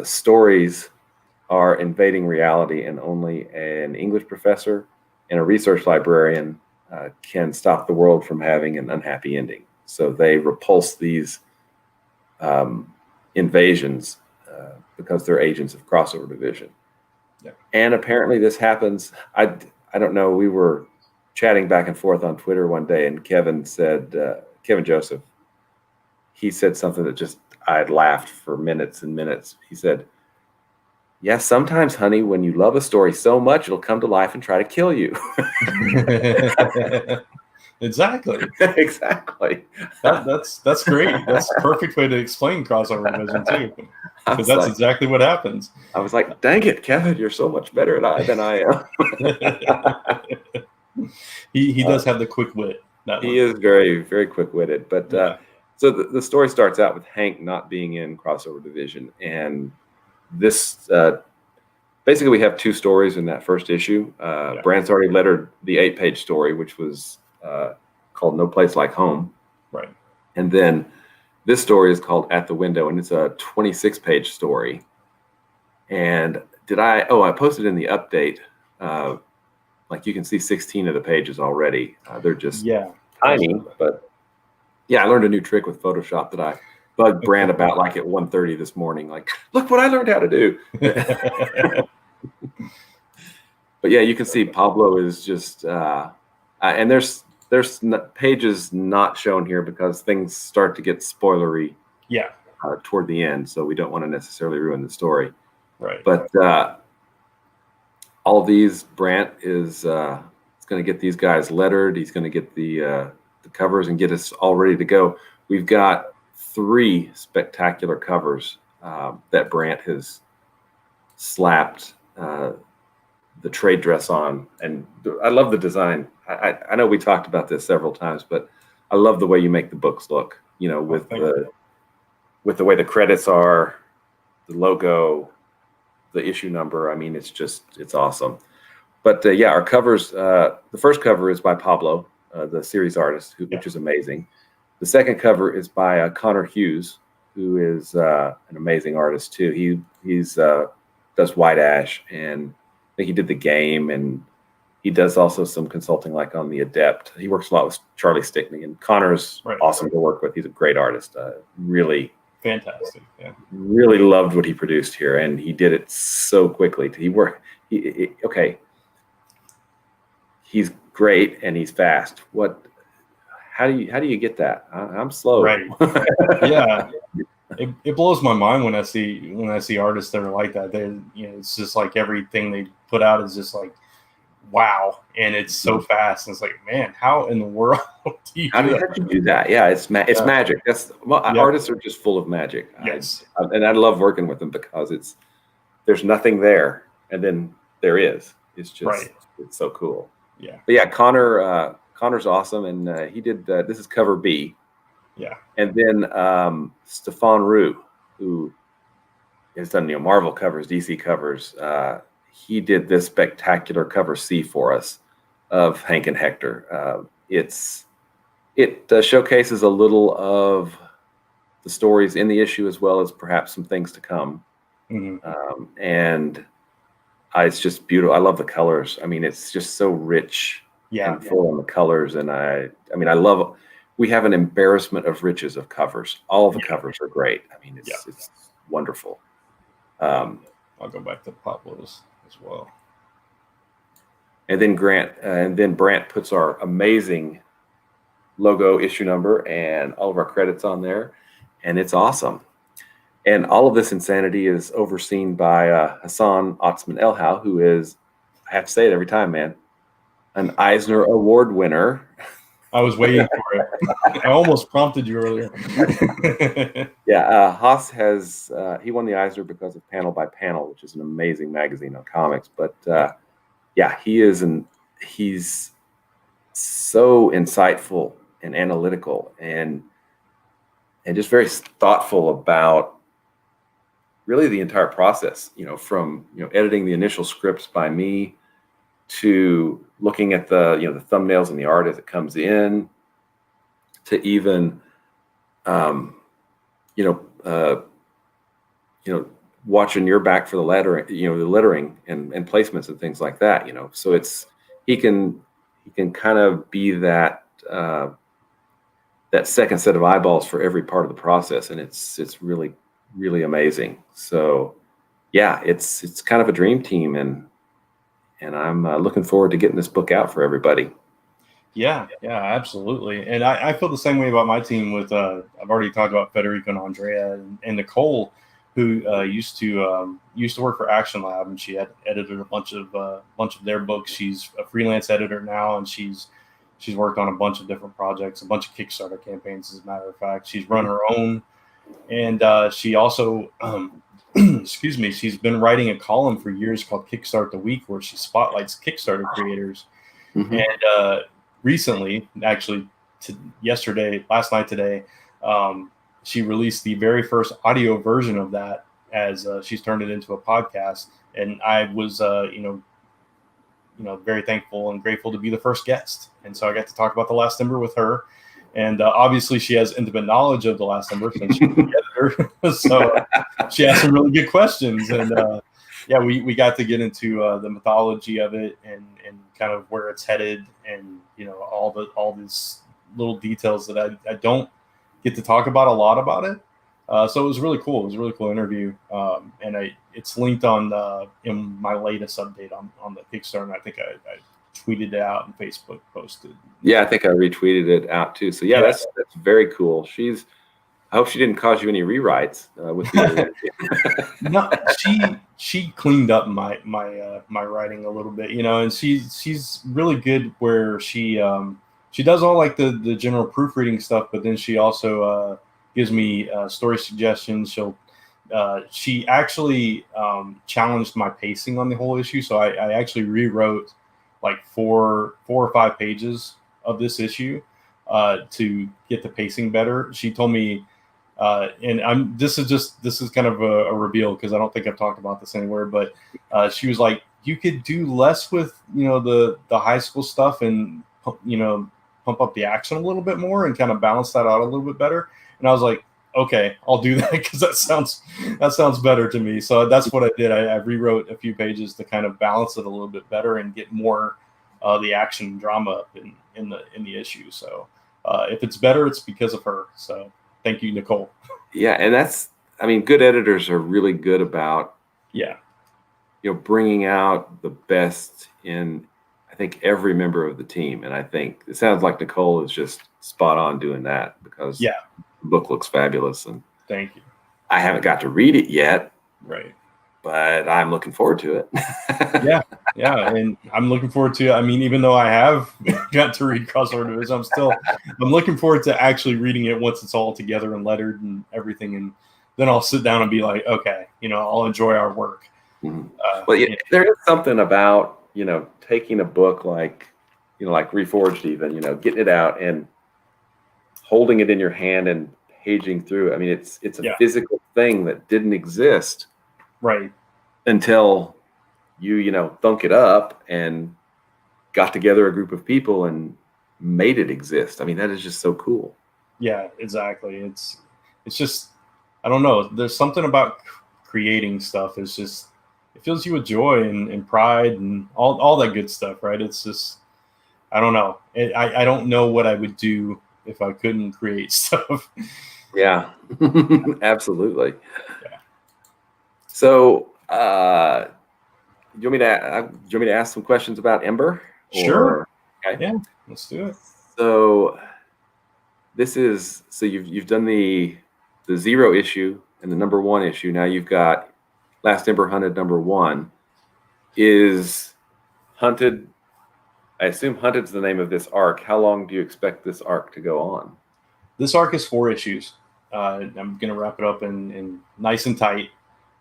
stories are invading reality, and only an English professor and a research librarian can stop the world from having an unhappy ending. So they repulse these invasions because they're agents of Crossover Division. Yeah. And apparently this happens. I don't know. We were chatting back and forth on Twitter one day, and Kevin Joseph, he said something that just, I had laughed for minutes and minutes. He said, Yes, sometimes, honey, when you love a story so much, it'll come to life and try to kill you. Exactly. Exactly. That's great. That's a perfect way to explain crossover division too, because that's Like, exactly what happens. I was like, dang it, Kevin, you're so much better than I am. He does have the quick wit. He is very, very quick-witted. But Yeah. so the story starts out with Hank not being in crossover division, and this basically we have 2 stories in that first issue. Brant's already lettered the 8-page story, which was called "No Place Like Home," Right. and then this story is called "At the Window," and it's a 26-page story. And I posted in the update. Like you can see 16 of the pages already. They're just tiny, but yeah, I learned a new trick with Photoshop that I bugged Brant about like at 1:30 this morning. Like, look what I learned how to do. But yeah, you can see Pablo is just, and there's pages not shown here because things start to get spoilery. Yeah. Toward the end, so we don't want to necessarily ruin the story. Right. But all these, Brant is going to get these guys lettered. He's going to get the covers and get us all ready to go. We've got 3 spectacular covers that Brant has slapped the trade dress on, and I love the design. I know we talked about this several times, but I love the way you make the books look. You know, with the way the credits are, the logo, the issue number. I mean, it's awesome. But yeah, our covers. The first cover is by Pablo, the series artist, which is amazing. The second cover is by Connor Hughes, who is an amazing artist too. He's does White Ash, and I think he did The Game, and he does also some consulting like on The Adept. He works a lot with Charlie Stickney, and Connor's awesome to work with. He's a great artist. Really fantastic. Yeah. Really loved what he produced here, and he did it so quickly. He's great and he's fast. How do you get that? I'm slow. Right. Yeah. It blows my mind when I see artists that are like that. It's just like everything they put out is just like, wow, and it's so fast. And it's like, man, how in the world do you do that? Yeah, it's magic. Artists are just full of magic. Yes. And I love working with them because there's nothing there, and then there is. It's just it's so cool. Yeah. But yeah, Connor's awesome, and he did this is cover B. Yeah. And then Stefan Roux, who has done Marvel covers, DC covers. He did this spectacular cover C for us of Hank and Hector. It showcases a little of the stories in the issue as well as perhaps some things to come. Mm-hmm. And it's just beautiful. I love the colors. I mean, it's just so rich and full on the colors. And I love. We have an embarrassment of riches of covers. All of the covers are great. I mean, it's wonderful. I'll go back to Pablo's as well. And then Brant puts our amazing logo, issue number, and all of our credits on there, and it's awesome. And all of this insanity is overseen by Hassan Otsman-Elhaou, who is, I have to say it every time, man, an Eisner Award winner. I was waiting for it. I almost prompted you earlier. Yeah, Haas has he won the Eisner because of Panel by Panel, which is an amazing magazine on comics. But yeah, he's so insightful and analytical and just very thoughtful about really the entire process. From editing the initial scripts by me to looking at the the thumbnails and the art as it comes in, to even watching your back for the lettering, the lettering and placements and things like that. So he can kind of be that second set of eyeballs for every part of the process, and it's really, really amazing. So yeah, it's kind of a dream team, and I'm looking forward to getting this book out for everybody. Yeah, absolutely. And I feel the same way about my team with I've already talked about Federico and Andrea and Nicole. who used to work for Action Lab, and she had edited a bunch of their books. She's a freelance editor now, and she's worked on a bunch of different projects, a bunch of Kickstarter campaigns. As a matter of fact, she's run her own, and she also, excuse me, she's been writing a column for years called Kickstart the Week, where she spotlights Kickstarter creators. Mm-hmm. And recently, actually, last night, today. She released the very first audio version of that as she's turned it into a podcast. And I was, very thankful and grateful to be the first guest. And so I got to talk about The Last Ember with her. And obviously she has intimate knowledge of The Last Ember since she's the editor. So she asked some really good questions. And we got to get into the mythology of it and kind of where it's headed and, all these little details that I don't get to talk about a lot about it. So it was really cool. It was a really cool interview. And it's linked on in my latest update on the Kickstarter. And I think I tweeted it out and Facebook posted. Yeah, I think I retweeted it out too. So that's very cool. I hope she didn't cause you any rewrites with the No, she cleaned up my writing a little bit, and she's really good where she does all like the general proofreading stuff, but then she also gives me story suggestions. She actually challenged my pacing on the whole issue, so I actually rewrote like 4 or 5 pages of this issue to get the pacing better. She told me, and this is kind of a reveal because I don't think I've talked about this anywhere, but she was like, you could do less with the high school stuff and pump up the action a little bit more and kind of balance that out a little bit better. And I was like, okay, I'll do that because that sounds better to me. So that's what I did. I rewrote a few pages to kind of balance it a little bit better and get more the action and drama up in the issue. So if it's better, it's because of her. So thank you, Nicole. Yeah, and good editors are really good about bringing out the best in, I think, every member of the team. And I think it sounds like Nicole is just spot on doing that because the book looks fabulous. And thank you. I haven't got to read it yet. Right. But I'm looking forward to it. Yeah. And I'm looking forward to, even though I have got to read Crossover Division, I'm looking forward to actually reading it once it's all together and lettered and everything. And then I'll sit down and be like, okay, I'll enjoy our work. Mm-hmm. There is something about, taking a book like Reforged even, getting it out and holding it in your hand and paging through. It's a physical thing that didn't exist. Right. Until you thunk it up and got together a group of people and made it exist. That is just so cool. Yeah, exactly. It's just, I don't know. There's something about creating stuff. It's just, it fills you with joy and pride and all that good stuff, right? It's just, I don't know. I don't know what I would do if I couldn't create stuff. Yeah, absolutely. Yeah. So, do you want me to ask some questions about Ember? Sure. Okay. Yeah, let's do it. So, you've done the 0 issue and the number 1 issue. Now you've got Last Ember Hunted number 1. Is Hunted? I assume Hunted's the name of this arc. How long do you expect this arc to go on? This arc is 4 issues. I'm going to wrap it up in nice and tight.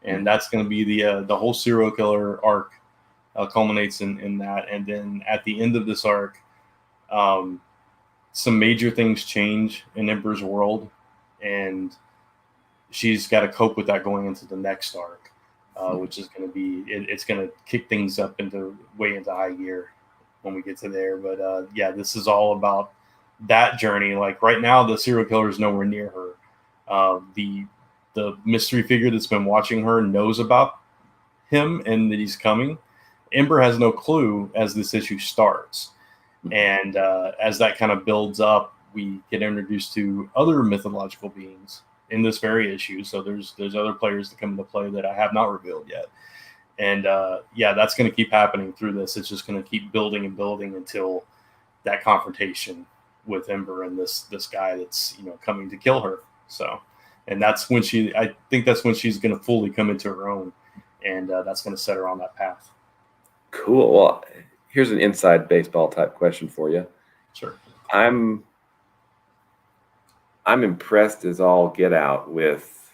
And that's going to be the whole serial killer arc culminates in that. And then at the end of this arc, some major things change in Ember's world, and she's got to cope with that going into the next arc, which is going to be it's going to kick things up way into high gear when we get to there. But this is all about that journey. Like right now, the serial killer is nowhere near her. The mystery figure that's been watching her knows about him and that he's coming. Ember has no clue as this issue starts. And as that kind of builds up, we get introduced to other mythological beings in this very issue. So there's other players that come into play that I have not revealed yet. And that's going to keep happening through this. It's just going to keep building and building until that confrontation with Ember and this guy that's coming to kill her. So And that's when I think that's when she's going to fully come into her own, and that's going to set her on that path. Cool. Well, here's an inside baseball type question for you. Sure. I'm impressed as all get out with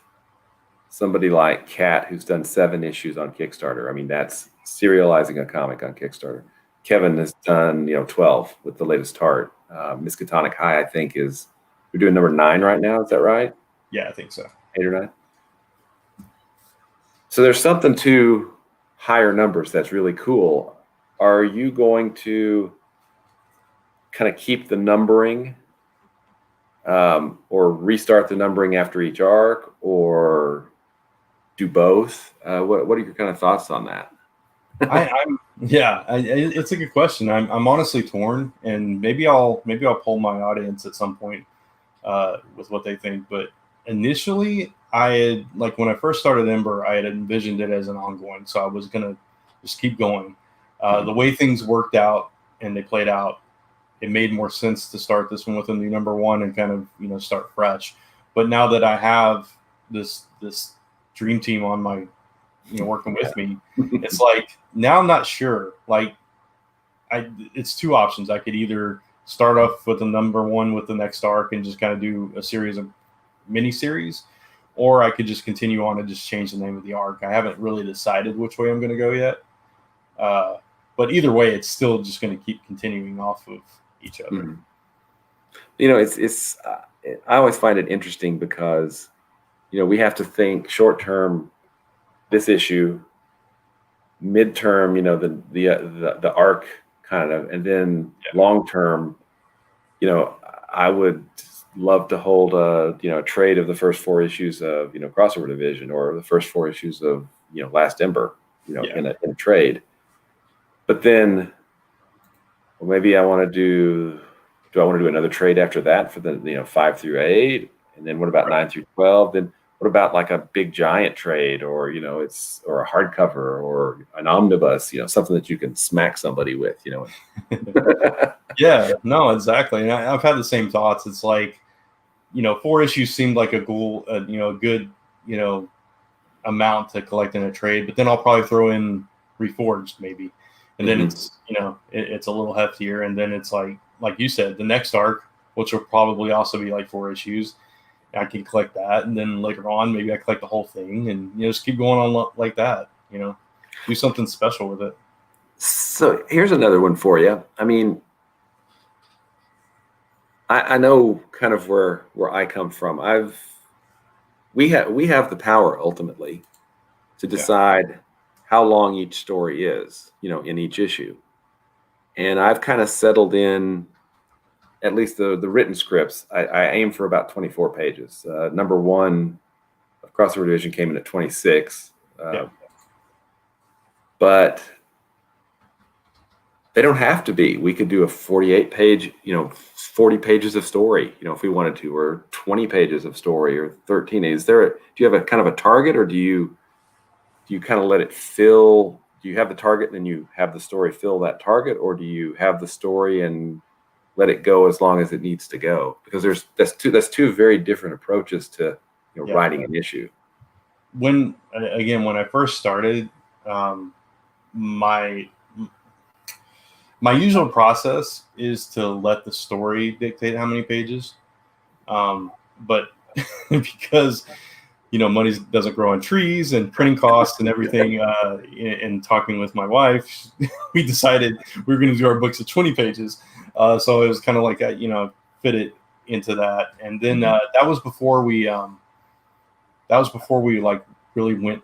somebody like Kat, who's done 7 issues on Kickstarter. I mean, that's serializing a comic on Kickstarter. Kevin has done 12 with the latest art. Miskatonic High, I think, we're doing number 9 right now. Is that right? Yeah, I think so. 8 or 9. So there's something to higher numbers that's really cool. Are you going to kind of keep the numbering, or restart the numbering after each arc, or do both? What are your kind of thoughts on that? It's a good question. I'm honestly torn, and maybe I'll poll my audience at some point with what they think. But initially, I had, like, when I first started Ember, I had envisioned it as an ongoing, so I was gonna just keep going. The way things worked out and they played out, it made more sense to start this one with a new number 1 and kind of start fresh. But now that I have this dream team on my working with me, it's like now I'm not sure. Like, it's 2 options. I could either start off with a number 1 with the next arc and just kind of do a series of mini series, or I could just continue on and just change the name of the arc. I haven't really decided which way I'm going to go yet. But either way, it's still just going to keep continuing off of each other. Mm-hmm. It's I always find it interesting because we have to think short term, this issue, midterm, the arc kind of, and then long term, I would love to hold a trade of the first 4 issues of Crossover Division, or the first 4 issues of Last Ember, in a trade. But then, well, maybe I want to do another trade after that for the 5 through 8, and then what about 9 through 12? Then what about like a big giant trade, or or a hardcover, or an omnibus, something that you can smack somebody with, Yeah, no, exactly. And I've had the same thoughts. It's like, 4 issues seemed like a goal, a good, amount to collect in a trade, but then I'll probably throw in Reforged maybe. And then it's, it's a little heftier. And then it's like you said, the next arc, which will probably also be like 4 issues, I can collect that. And then later on, maybe I collect the whole thing, and, just keep going on like that, do something special with it. So here's another one for you. I mean, I know kind of where I come from. We have the power ultimately to decide how long each story is, in each issue. And I've kind of settled in, at least the written scripts, I aim for about 24 pages. Number 1 of Crossover Division came in at 26. But they don't have to be. We could do a 48-page, 40 pages of story, if we wanted to, or 20 pages of story, or 13. Do you have a kind of a target, or do you kind of let it fill? Do you have the target and then you have the story fill that target, or do you have the story and let it go as long as it needs to go? Because that's two very different approaches to writing an issue. When I first started, my usual process is to let the story dictate how many pages. But because money doesn't grow on trees, and printing costs and everything, and talking with my wife, we decided we were going to do our books at 20 pages. So it was kind of like fit it into that. And then that was before we like really went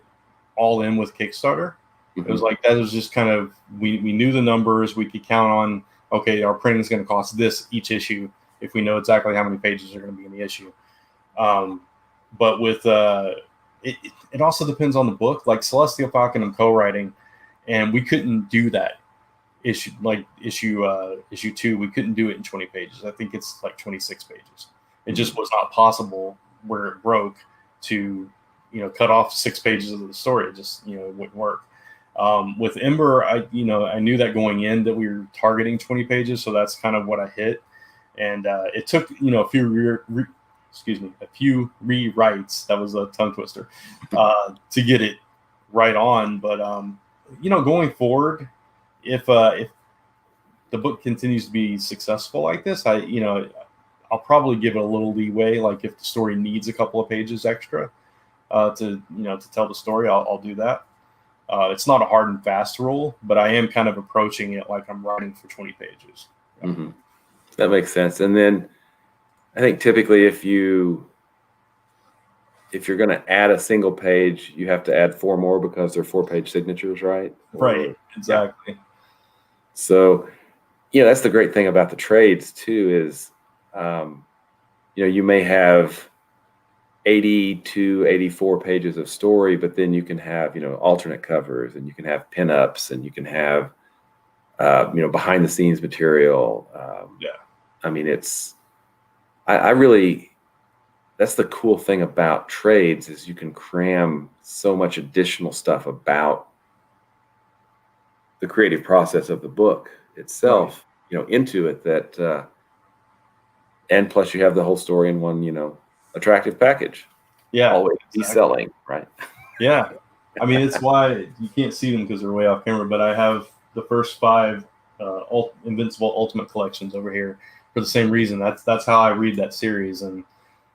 all in with Kickstarter. It was like, that was just kind of, we knew the numbers. We could count on, okay, our printing is going to cost this each issue if we know exactly how many pages are going to be in the issue. But with it also depends on the book. Like Celestial Falcon, I'm co-writing, and we couldn't do that issue 2. We couldn't do it in 20 pages. I think it's like 26 pages. It just was not possible where it broke to cut off 6 pages of the story. It just wouldn't work. With Ember, I knew that going in that we were targeting 20 pages, so that's kind of what I hit. And it took a few a few rewrites. That was a tongue twister to get it right on. But going forward, if the book continues to be successful like this, I'll probably give it a little leeway. Like if the story needs a couple of pages extra to tell the story, I'll do that. It's not a hard and fast rule, but I am kind of approaching it like I'm writing for 20 pages. Yeah. Mm-hmm. That makes sense. And then I think typically if you're going to add a single page, you have to add 4 more because they're 4-page signatures, right? Right. Exactly. Yeah. So, that's the great thing about the trades too is, you may have 80 to 84 pages of story, but then you can have, alternate covers, and you can have pinups, and you can have, behind the scenes material. I mean, I really, that's the cool thing about trades is you can cram so much additional stuff about the creative process of the book itself, into it that, and plus you have the whole story in one, attractive package. Yeah. Always be selling, right? Yeah. I mean, it's why you can't see them because they're way off camera, but I have the first 5 Invincible Ultimate collections over here for the same reason. That's how I read that series. And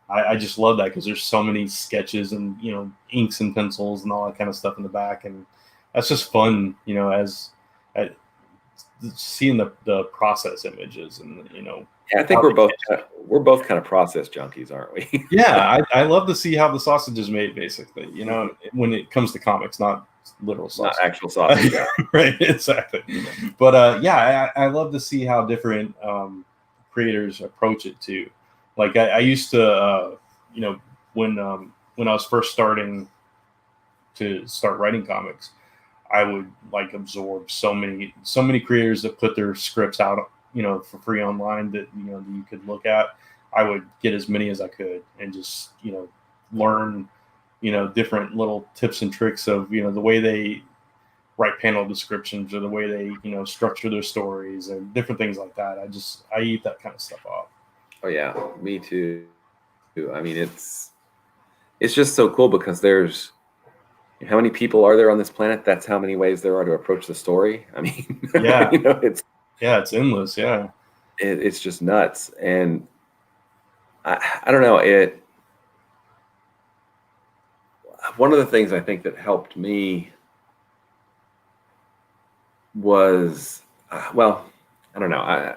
I just love that because there's so many sketches and, inks and pencils and all that kind of stuff in the back. And that's just fun, as seeing the process images and, Yeah, I think we're both kind of process junkies, aren't we? Yeah, I love to see how the sausage is made, basically. When it comes to comics, not literal sausage, not actual sausage. Yeah. Right, exactly. But I love to see how different creators approach it too. Like I used to, when I was first starting to start writing comics, I would like absorb so many creators that put their scripts out for free online that that you could look at. I would get as many as I could and just learn different little tips and tricks of the way they write panel descriptions or the way they structure their stories and different things like that. I eat that kind of stuff up. Oh yeah, me too. I mean, it's just so cool because there's how many people are there on this planet? That's how many ways there are to approach the story. I mean, yeah, it's endless. Yeah, it's just nuts. And I don't know. One of the things I think that helped me was, I don't know.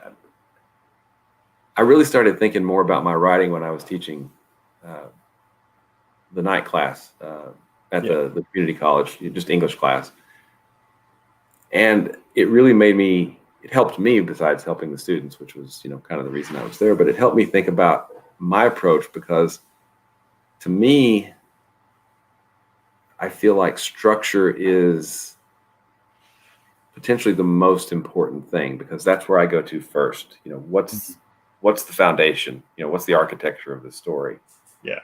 I really started thinking more about my writing when I was teaching the night class at the community college, just English class. And it really it helped me besides helping the students, which was, kind of the reason I was there, but it helped me think about my approach because to me, I feel like structure is potentially the most important thing because that's where I go to first. What's the foundation? What's the architecture of the story? Yeah.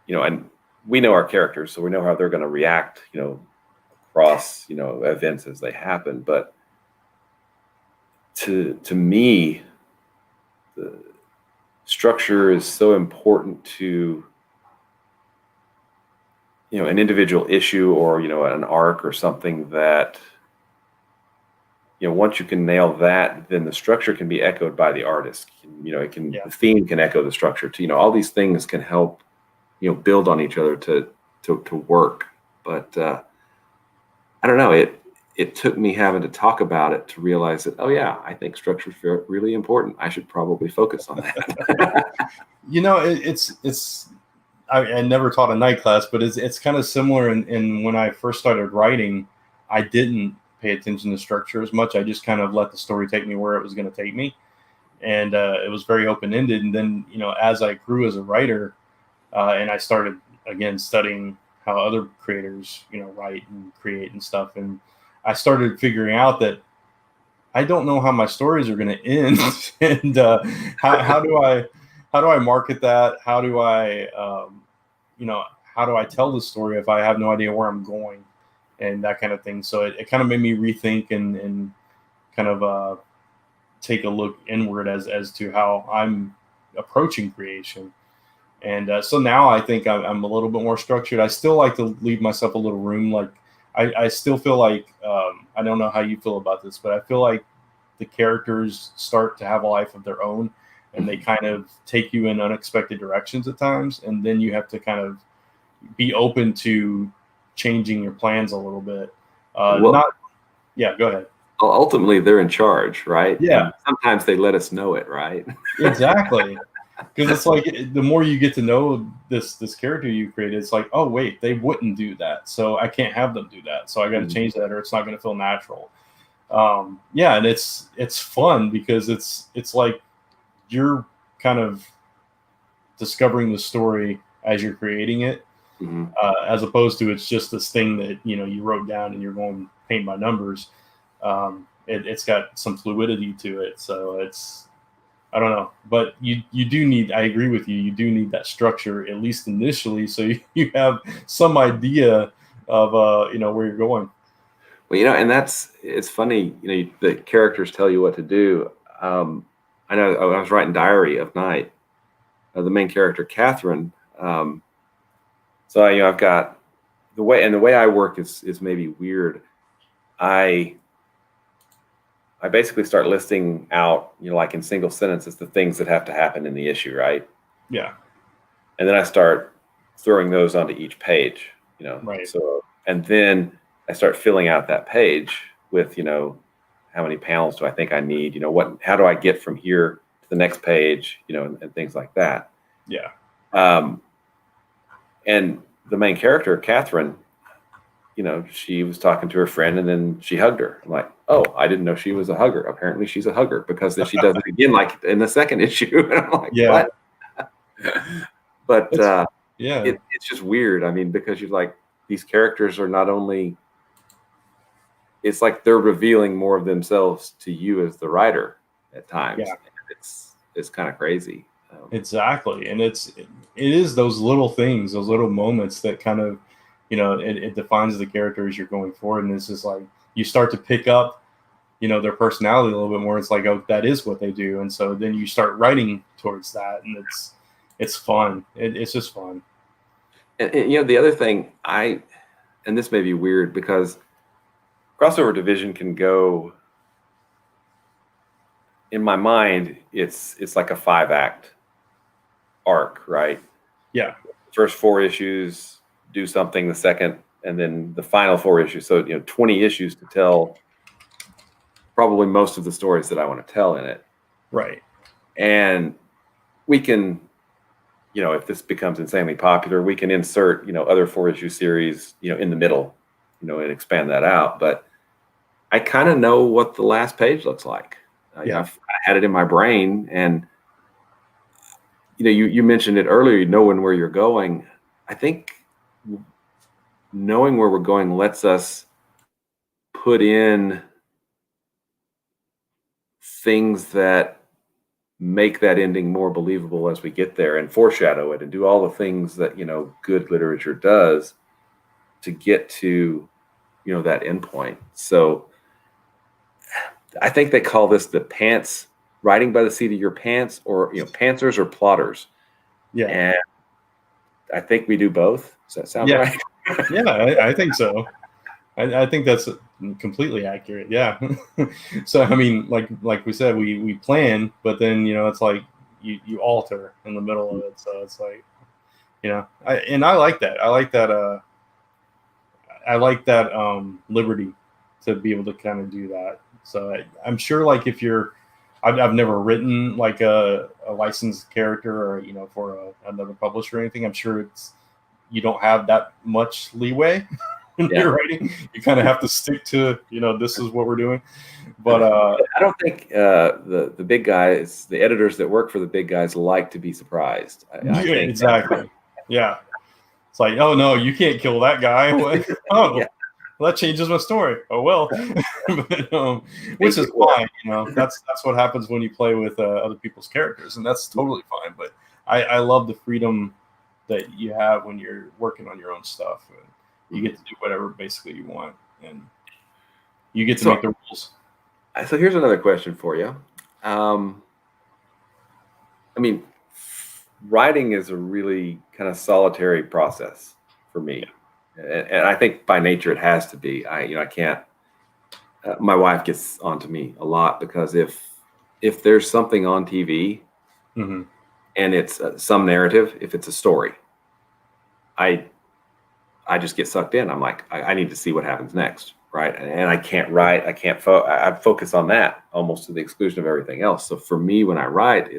And we know our characters, so we know how they're going to react, across, events as they happen. But to me, the structure is so important to, an individual issue or, an arc or something that, once you can nail that, then the structure can be echoed by the artist. The theme can echo the structure too. All these things can help, build on each other to work. But I don't know. It took me having to talk about it to realize that, I think structure is really important. I should probably focus on that. I never taught a night class, but it's kind of similar in when I first started writing, I didn't pay attention to structure as much. I just kind of let the story take me where it was going to take me. And it was very open-ended. And then, as I grew as a writer and I started, again, studying how other creators, write and create and stuff. And I started figuring out that I don't know how my stories are going to end. And how do I market that? How do I, how do I tell the story if I have no idea where I'm going and that kind of thing? So it kind of made me rethink and kind of take a look inward as to how I'm approaching creation. And so now I think I'm a little bit more structured. I still like to leave myself a little room. Like I still feel like I don't know how you feel about this, but I feel like the characters start to have a life of their own, and they kind of take you in unexpected directions at times, and then you have to kind of be open to changing your plans a little bit. Well, Not, yeah, go ahead. ultimately they're in charge, right? Yeah, And sometimes they let us know it, right? exactly. Because it's like the more you get to know this character you created, it's like, oh wait, they wouldn't do that, so I can't have them do that. So I got to change that, or it's not going to feel natural. Yeah, and it's fun because it's like you're kind of discovering the story as you're creating it, as opposed to it's just this thing that you wrote down and you're going paint by numbers. It's got some fluidity to it, so it's I don't know, but you do need. I agree with you. You do need that structure at least initially, so you have some idea of where you're going. Well, and it's funny. The characters tell you what to do. I know I was writing Diary of Night. The main character, Catherine. So I've got the way I work is maybe weird. I basically start listing out, like in single sentences, the things that have to happen in the issue, right? Yeah. And then I start throwing those onto each page, Right. So, and then I start filling out that page with, how many panels do I think I need? How do I get from here to the next page? And things like that. Yeah. And the main character, Catherine, she was talking to her friend and then she hugged her. I'm like, oh, I didn't know she was a hugger. Apparently she's a hugger, because then she does it again, like in the second issue. And I'm like, Yeah. what? But yeah, it's just weird. I mean, because you're like, these characters are not only, it's like they're revealing more of themselves to you as the writer at times. yeah, It's kind of crazy. exactly. And it is those little things, those little moments that kind of, it defines the characters you're going forward. And it's just like you start to pick up, their personality a little bit more. It's like, oh, that is what they do, and so then you start writing towards that, and it's fun. It's just fun. And the other thing, and this may be weird, because crossover division can go, in my mind, it's like a 5-act arc, right? Yeah. First 4 issues do something, the second, and then the final 4 issues. So 20 issues to tell probably most of the stories that I want to tell in it. Right. And we can, if this becomes insanely popular, we can insert other 4-issue series in the middle, and expand that out. But I kind of know what the last page looks like. I had it in my brain, and you mentioned it earlier, knowing where you're going. I think knowing where we're going lets us put in things that make that ending more believable as we get there, and foreshadow it, and do all the things that good literature does to get to that end point. So I think they call this the pants, writing by the seat of your pants, or pantsers or plotters. Yeah. And I think we do both. Does that sound right? Yeah, I think so. I think that's completely accurate. Yeah. So I mean, like we said, we plan, but then it's like you alter in the middle of it. So it's like I like that. I like that. I like that liberty to be able to kind of do that. So I'm sure, like, if you're, I've never written like a licensed character, or for another publisher or anything. I'm sure you don't have that much leeway when you're writing. You kind of have to stick to this is what we're doing. But I don't think the big guys, the editors that work for the big guys, like to be surprised. I think exactly. Yeah. It's like, oh no, you can't kill that guy. Oh, well, that changes my story. Oh well. But, which is fine. That's what happens when you play with other people's characters, and that's totally fine. But I love the freedom that you have when you're working on your own stuff. You get to do whatever basically you want, and you get to make the rules. So here's another question for you. I mean, writing is a really kind of solitary process for me, and I think by nature it has to be. I can't. My wife gets onto me a lot because if there's something on TV Mm-hmm. and it's some narrative, if it's a story, I just get sucked in. I'm like, I need to see what happens next, right? And I can't write. I can't. I focus on that almost to the exclusion of everything else. So for me, when I write,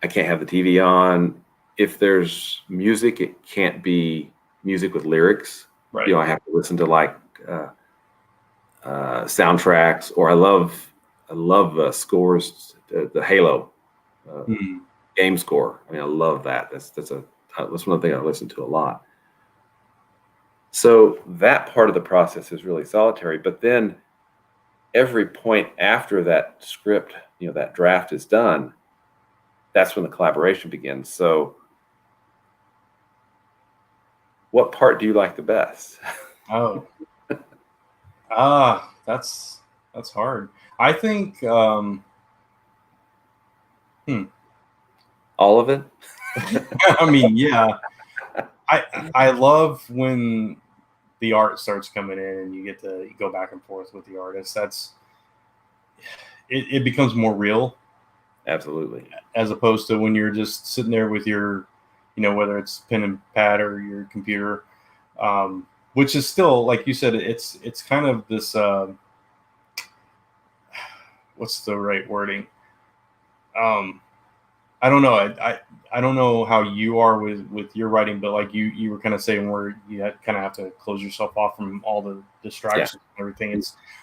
I can't have the TV on. If there's music, it can't be music with lyrics. Right. I have to listen to like soundtracks, or I love scores. The Halo game score. I mean, I love that. That's one thing I listen to a lot. So that part of the process is really solitary. But then every point after that script, that draft is done, that's when the collaboration begins. So what part do you like the best? Oh, that's hard. I think All of it. I mean, yeah. I love when the art starts coming in and you get to go back and forth with the artist. It becomes more real. Absolutely. As opposed to when you're just sitting there with your, whether it's pen and pad or your computer, which is still, like you said, it's kind of this, what's the right wording? I don't know. I don't know how you are with your writing, but like you were kind of saying where you kind of have to close yourself off from all the distractions and everything.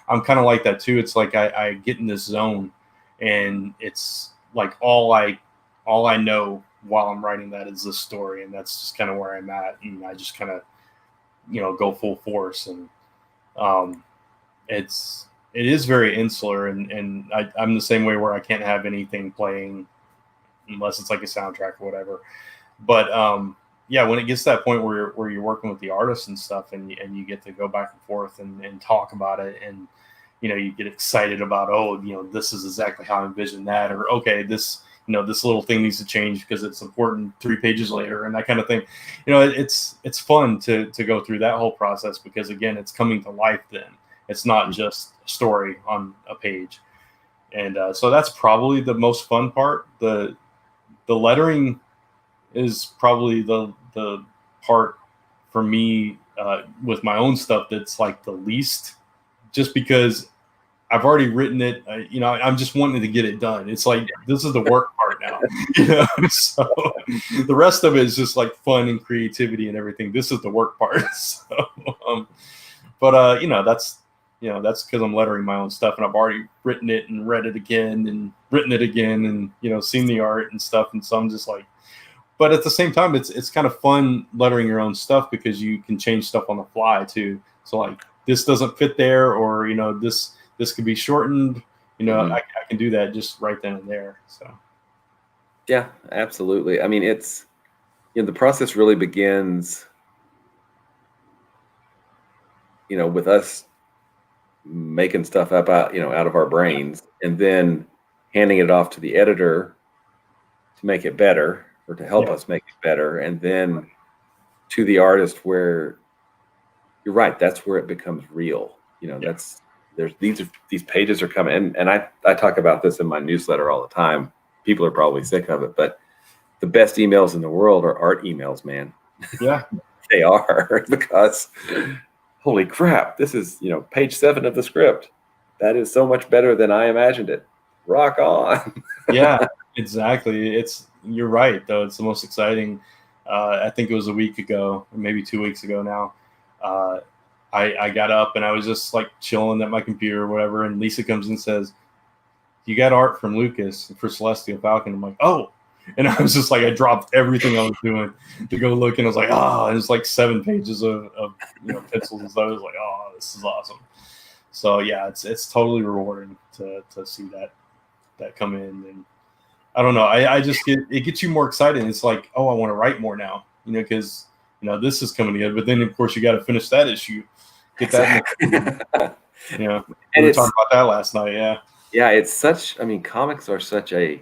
I'm kind of like that too. It's like I get in this zone, and it's like all I know while I'm writing that is this story, and that's just kind of where I'm at, and I just kind of go full force, and it is very insular, and I'm the same way where I can't have anything playing unless it's like a soundtrack or whatever. But yeah, when it gets to that point where you're working with the artists and stuff, and you get to go back and forth and talk about it, and you get excited about, this is exactly how I envisioned that, or okay, this this little thing needs to change because it's important 3 pages later, and that kind of thing. It's fun to go through that whole process, because again, it's coming to life then. It's not just a story on a page. And so that's probably the most fun part. The lettering is probably the part for me with my own stuff that's like the least, just because I've already written it. I'm just wanting to get it done. It's like, this is the work part now. So the rest of it is just like fun and creativity and everything. This is the work part. So, but that's because I'm lettering my own stuff, and I've already written it and read it again and written it again, and seen the art and stuff. And so I'm just like, but at the same time, it's kind of fun lettering your own stuff, because you can change stuff on the fly too. So like, this doesn't fit there, or this could be shortened. I can do that just right then and there. So yeah, absolutely. I mean, it's the process really begins with us making stuff up out of our brains, and then handing it off to the editor to make it better, or to help us make it better, and then to the artist, where you're right, that's where it becomes real. That's these pages are coming, and I talk about this in my newsletter all the time. People are probably sick of it, but the best emails in the world are art emails, man. Yeah. They are, because holy crap, this is, page 7 of the script. That is so much better than I imagined it. Rock on. Yeah, exactly. You're right, though. It's the most exciting. I think it was a week ago, or maybe 2 weeks ago now. I got up and I was just like chilling at my computer or whatever. And Lisa comes and says, "You got art from Lucas for Celestial Falcon." I'm like, "Oh." And I was just like, I dropped everything I was doing to go look, and I was like, oh, it's like 7 pages of pencils and stuff. I was like, oh, this is awesome. So yeah, it's totally rewarding to see that come in. And I don't know, I just it gets you more excited. It's like, oh, I want to write more now, because this is coming together. But then of course you got to finish that issue, get that. We were talking about that last night. Yeah. Yeah, it's such. I mean, comics are such a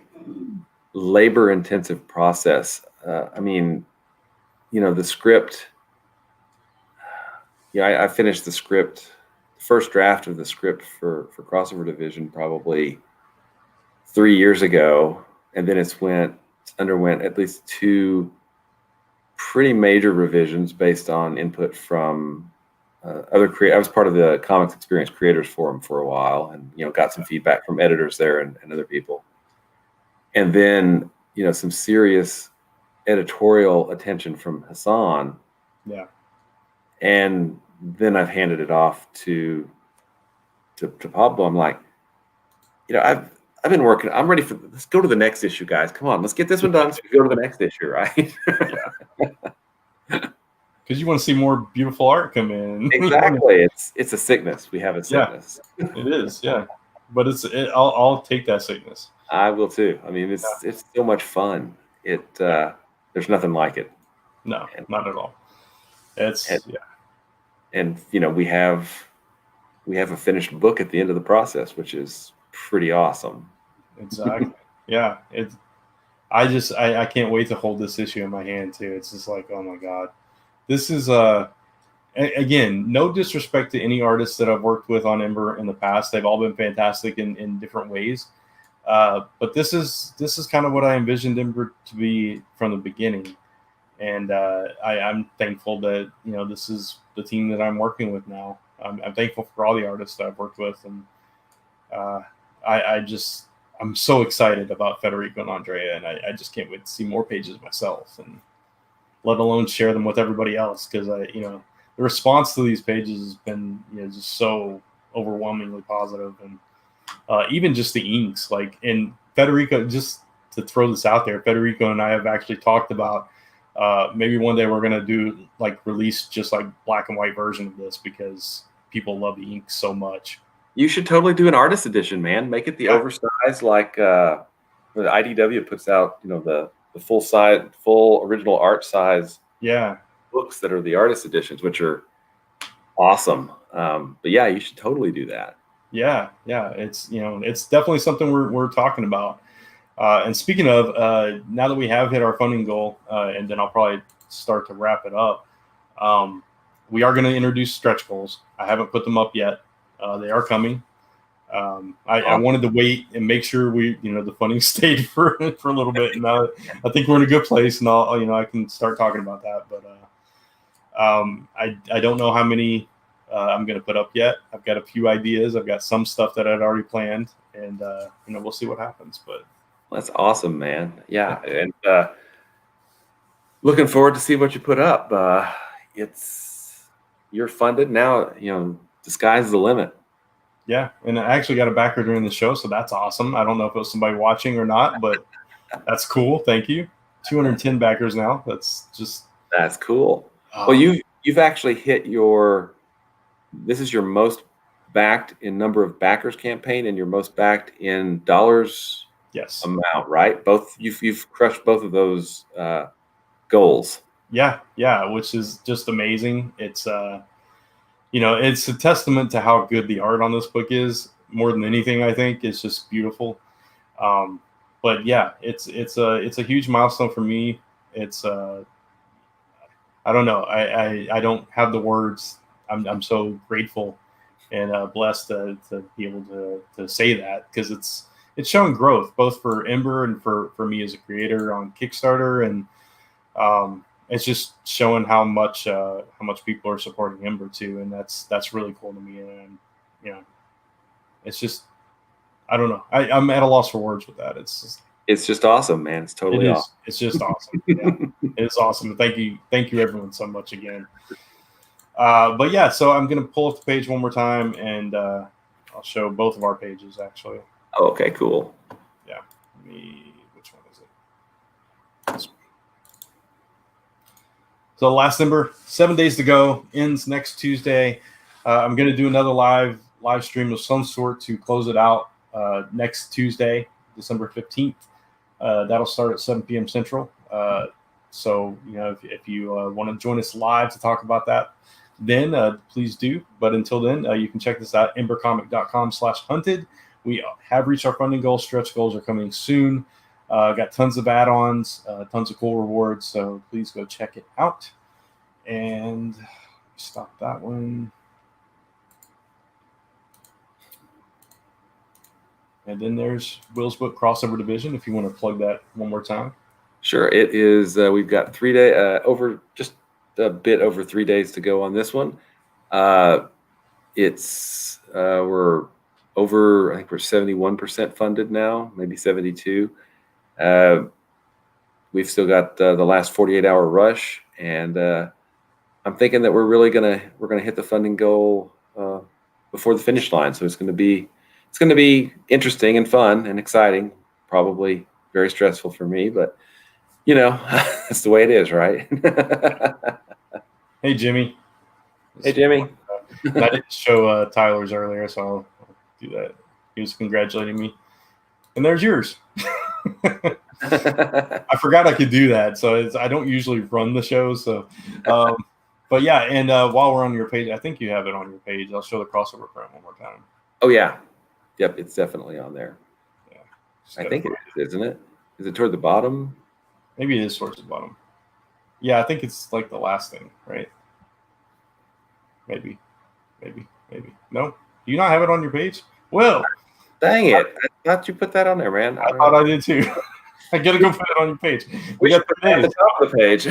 labor-intensive process. I mean, the script. I finished the script, first draft of the script for Crossover Division probably 3 years ago, and then it's underwent at least 2 pretty major revisions based on input from other I was part of the Comics Experience Creators Forum for a while, and got some feedback from editors there and other people, and then some serious editorial attention from Hassan. Yeah. And then I've handed it off to Pablo. I'm like, I've been working. I'm ready for. Let's go to the next issue, guys. Come on, let's get this one done. So we go to the next issue, right? Because you want to see more beautiful art come in. Exactly. It's a sickness. We have a sickness. Yeah, it is. Yeah, but I'll take that sickness. I will too. I mean, it's so much fun. There's nothing like it. No, not at all. And we have a finished book at the end of the process, which is pretty awesome. Exactly. Yeah. I can't wait to hold this issue in my hand too. It's just like, oh my God, this is again, no disrespect to any artists that I've worked with on Ember in the past. They've all been fantastic in different ways. But this is kind of what I envisioned Ember to be from the beginning. And I'm thankful that this is the team that I'm working with now. I'm thankful for all the artists that I've worked with, and I'm so excited about Federico and Andrea, and I just can't wait to see more pages myself, and let alone share them with everybody else, because the response to these pages has been just so overwhelmingly positive, and even just the inks, like, and Federico, just to throw this out there, Federico and I have actually talked about maybe one day we're going to do release just like black and white version of this, because people love the ink so much. You should totally do an artist edition, man. Make it the oversized, like the IDW puts out, the full original art size books that are the artist editions, which are awesome. But yeah, you should totally do that. Yeah. It's it's definitely something we're talking about. And speaking of, now that we have hit our funding goal, and then I'll probably start to wrap it up, we are going to introduce stretch goals. I haven't put them up yet. They are coming. I wanted to wait and make sure the funding stayed for a little bit. And I think we're in a good place, and I can start talking about that. But I don't know how many I'm going to put up yet. I've got a few ideas. I've got some stuff that I'd already planned, and we'll see what happens. But that's awesome, man. Yeah, and looking forward to see what you put up. You're funded now. The sky's the limit. Yeah, and I actually got a backer during the show, so that's awesome. I don't know if it was somebody watching or not, but that's cool. Thank you. 210 backers now. That's cool. Well, you've actually hit this is your most backed in number of backers campaign, and your most backed in dollars amount, right? Both you've crushed both of those goals. Yeah, which is just amazing. It's it's a testament to how good the art on this book is. More than anything, I think it's just beautiful. But yeah, it's a huge milestone for me. It's I don't know. I don't have the words. I'm so grateful and blessed to be able to say that, because it's showing growth both for Ember and for me as a creator on Kickstarter, and it's just showing how much people are supporting Ember too, and that's really cool to me. And it's just, I don't know. I'm at a loss for words with that. It's just awesome, man. It's totally awesome. It's just awesome. Yeah, it's awesome. Thank you everyone so much again. But yeah, so I'm gonna pull up the page one more time, and I'll show both of our pages actually. Oh, okay, cool. Yeah. Which one is it? This one. So Last Ember, 7 days to go, ends next Tuesday. I'm going to do another live stream of some sort to close it out next Tuesday, December 15th. That'll start at 7 p.m. Central. So, if you want to join us live to talk about that, then please do. But until then, you can check this out, embercomic.com/hunted. We have reached our funding goals. Stretch goals are coming soon. Got tons of add-ons, tons of cool rewards. So please go check it out. And stop that one. And then there's Will's book, Crossover Division, if you want to plug that one more time. Sure. It is. We've got 3 days just a bit over 3 days to go on this one. We're over. I think we're 71% funded now, maybe 72. We've still got the last 48-hour rush, and I'm thinking that we're gonna hit the funding goal before the finish line. So it's gonna be interesting and fun and exciting. Probably very stressful for me, but that's the way it is, right? Hey, Jimmy. Hey, Jimmy. I didn't show Tyler's earlier, so I'll do that. He was congratulating me. And there's yours. I forgot I could do that, so I don't usually run the show. So, but yeah, and while we're on your page, I think you have it on your page. I'll show the crossover print one more time. Oh yeah, yep, it's definitely on there. Yeah, I think it is, isn't it? Is it toward the bottom? Maybe it is towards the bottom. Yeah, I think it's like the last thing, right? Maybe. No, do you not have it on your page? Well, dang it! I thought you put that on there, man. I thought I did too. I gotta go put it on your page. We got to put it at the top of the page.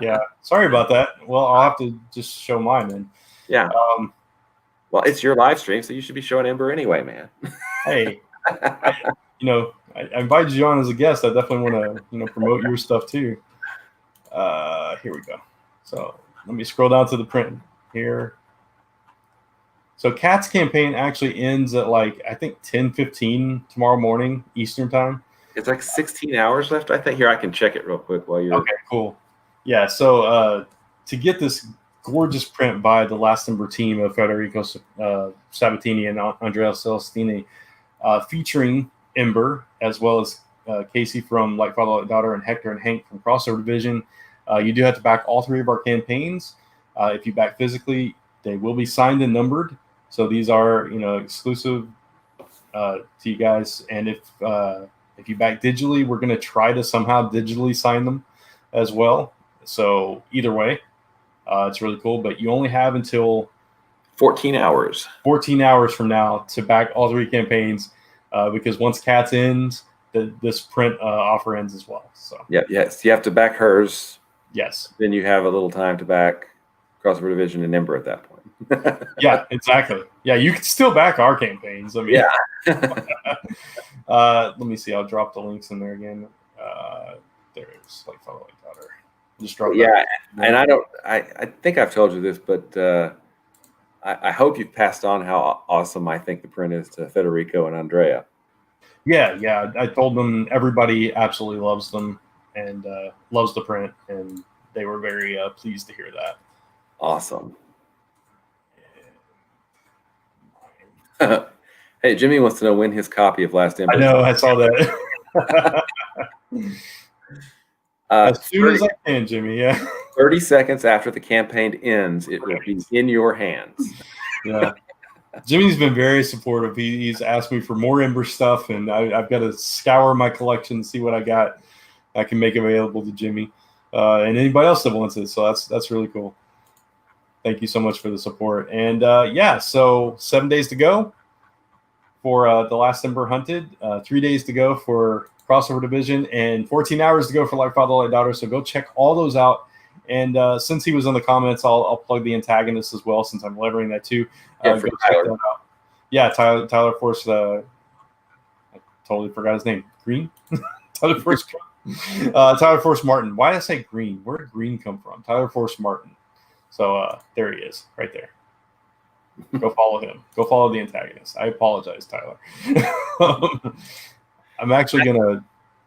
Yeah. Sorry about that. Well, I'll have to just show mine then. Yeah. Well, it's your live stream, so you should be showing Ember anyway, man. Hey, I invited you on as a guest. I definitely want to, promote your stuff too. Here we go. So let me scroll down to the print here. So Cat's campaign actually ends at I think 10:15 tomorrow morning Eastern time. It's like 16 hours left. I think here I can check it real quick while you're. Okay, cool. Yeah. So to get this gorgeous print by the Last Ember team of Federico Sabatini and Andrea Celestini, featuring Ember as well as Casey from Like Father Like Daughter and Hector and Hank from Crossover Division. You do have to back all 3 of our campaigns. If you back physically, they will be signed and numbered. So these are, exclusive to you guys. And if you back digitally, we're going to try to somehow digitally sign them as well. So either way, it's really cool. But you only have until 14 hours. 14 hours from now to back all 3 campaigns, because once Cats ends, this print offer ends as well. So yes, you have to back hers. Yes. Then you have a little time to back Crossover Division and Ember at that point. Yeah, exactly. Yeah, you can still back our campaigns. I mean, yeah. Let me see. I'll drop the links in there again. There's Like Father Like Daughter. Just drop. Yeah, and I think I've told you this, but I hope you've passed on how awesome I think the print is to Federico and Andrea. Yeah. I told them everybody absolutely loves them and loves the print, and they were very pleased to hear that. Awesome. Hey, Jimmy wants to know when his copy of Last Ember. I know, I saw that. As soon as I can, Jimmy. Yeah. 30 seconds after the campaign ends, it will be in your hands. Yeah. Jimmy's been very supportive. He's asked me for more Ember stuff, and I've got to scour my collection, see what I can make available to Jimmy and anybody else that wants it. So that's really cool. Thank you so much for the support. And so 7 days to go for the Last Ember Hunted, 3 days to go for Crossover Division, and 14 hours to go for Like Father Like Daughter. So go check all those out. And since he was in the comments, I'll plug the antagonist as well, since I'm lettering that too. Yeah, for Tyler. That out. Yeah, Tyler Force. I totally forgot his name. Green. Tyler Force. Tyler Force Martin. Why did I say Green? Where did Green come from? Tyler Force Martin. So there he is, right there. Go follow him. Go follow the antagonist. I apologize, Tyler. I'm actually gonna.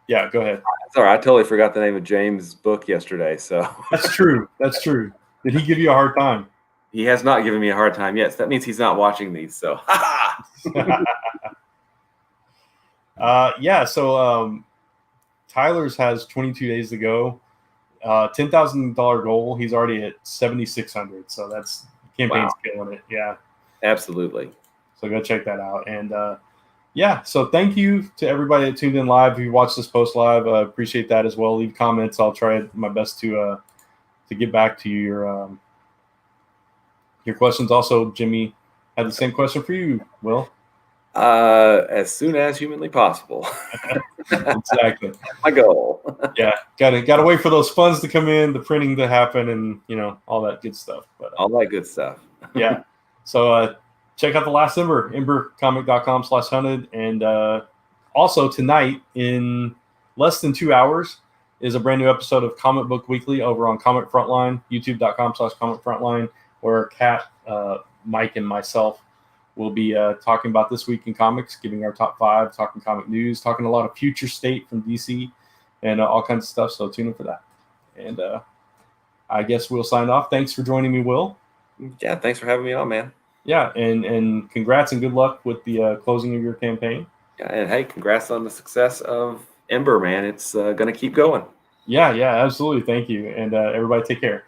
Yeah, go ahead. Sorry, I totally forgot the name of James' book yesterday. So that's true. That's true. Did he give you a hard time? He has not given me a hard time yet. So that means he's not watching these. So yeah. So Tyler's has 22 days to go. $10,000 goal. He's already at 7,600. So that's campaign's killing it. Yeah, absolutely. So go check that out. And yeah, so thank you to everybody that tuned in live. If you watched this post live, appreciate that as well. Leave comments. I'll try my best to get back to your questions. Also, Jimmy had the same question for you, Will. As soon as humanly possible. Exactly. My goal. Yeah, gotta wait for those funds to come in, the printing to happen, and all that good stuff. But all that good stuff. Yeah. So check out the Last Ember, embercomic.com/hunted, and also tonight in less than 2 hours is a brand new episode of Comic Book Weekly over on Comic Frontline, youtube.com/Comic Frontline, where Kat, Mike, and myself will be talking about this week in comics, giving our top 5, talking comic news, talking a lot of future state from DC, and all kinds of stuff. So tune in for that. And I guess we'll sign off. Thanks for joining me, Will. Yeah, thanks for having me on, man. Yeah, and congrats and good luck with the closing of your campaign. Yeah, and hey, congrats on the success of Ember, man. It's going to keep going. Yeah, absolutely. Thank you. And everybody take care.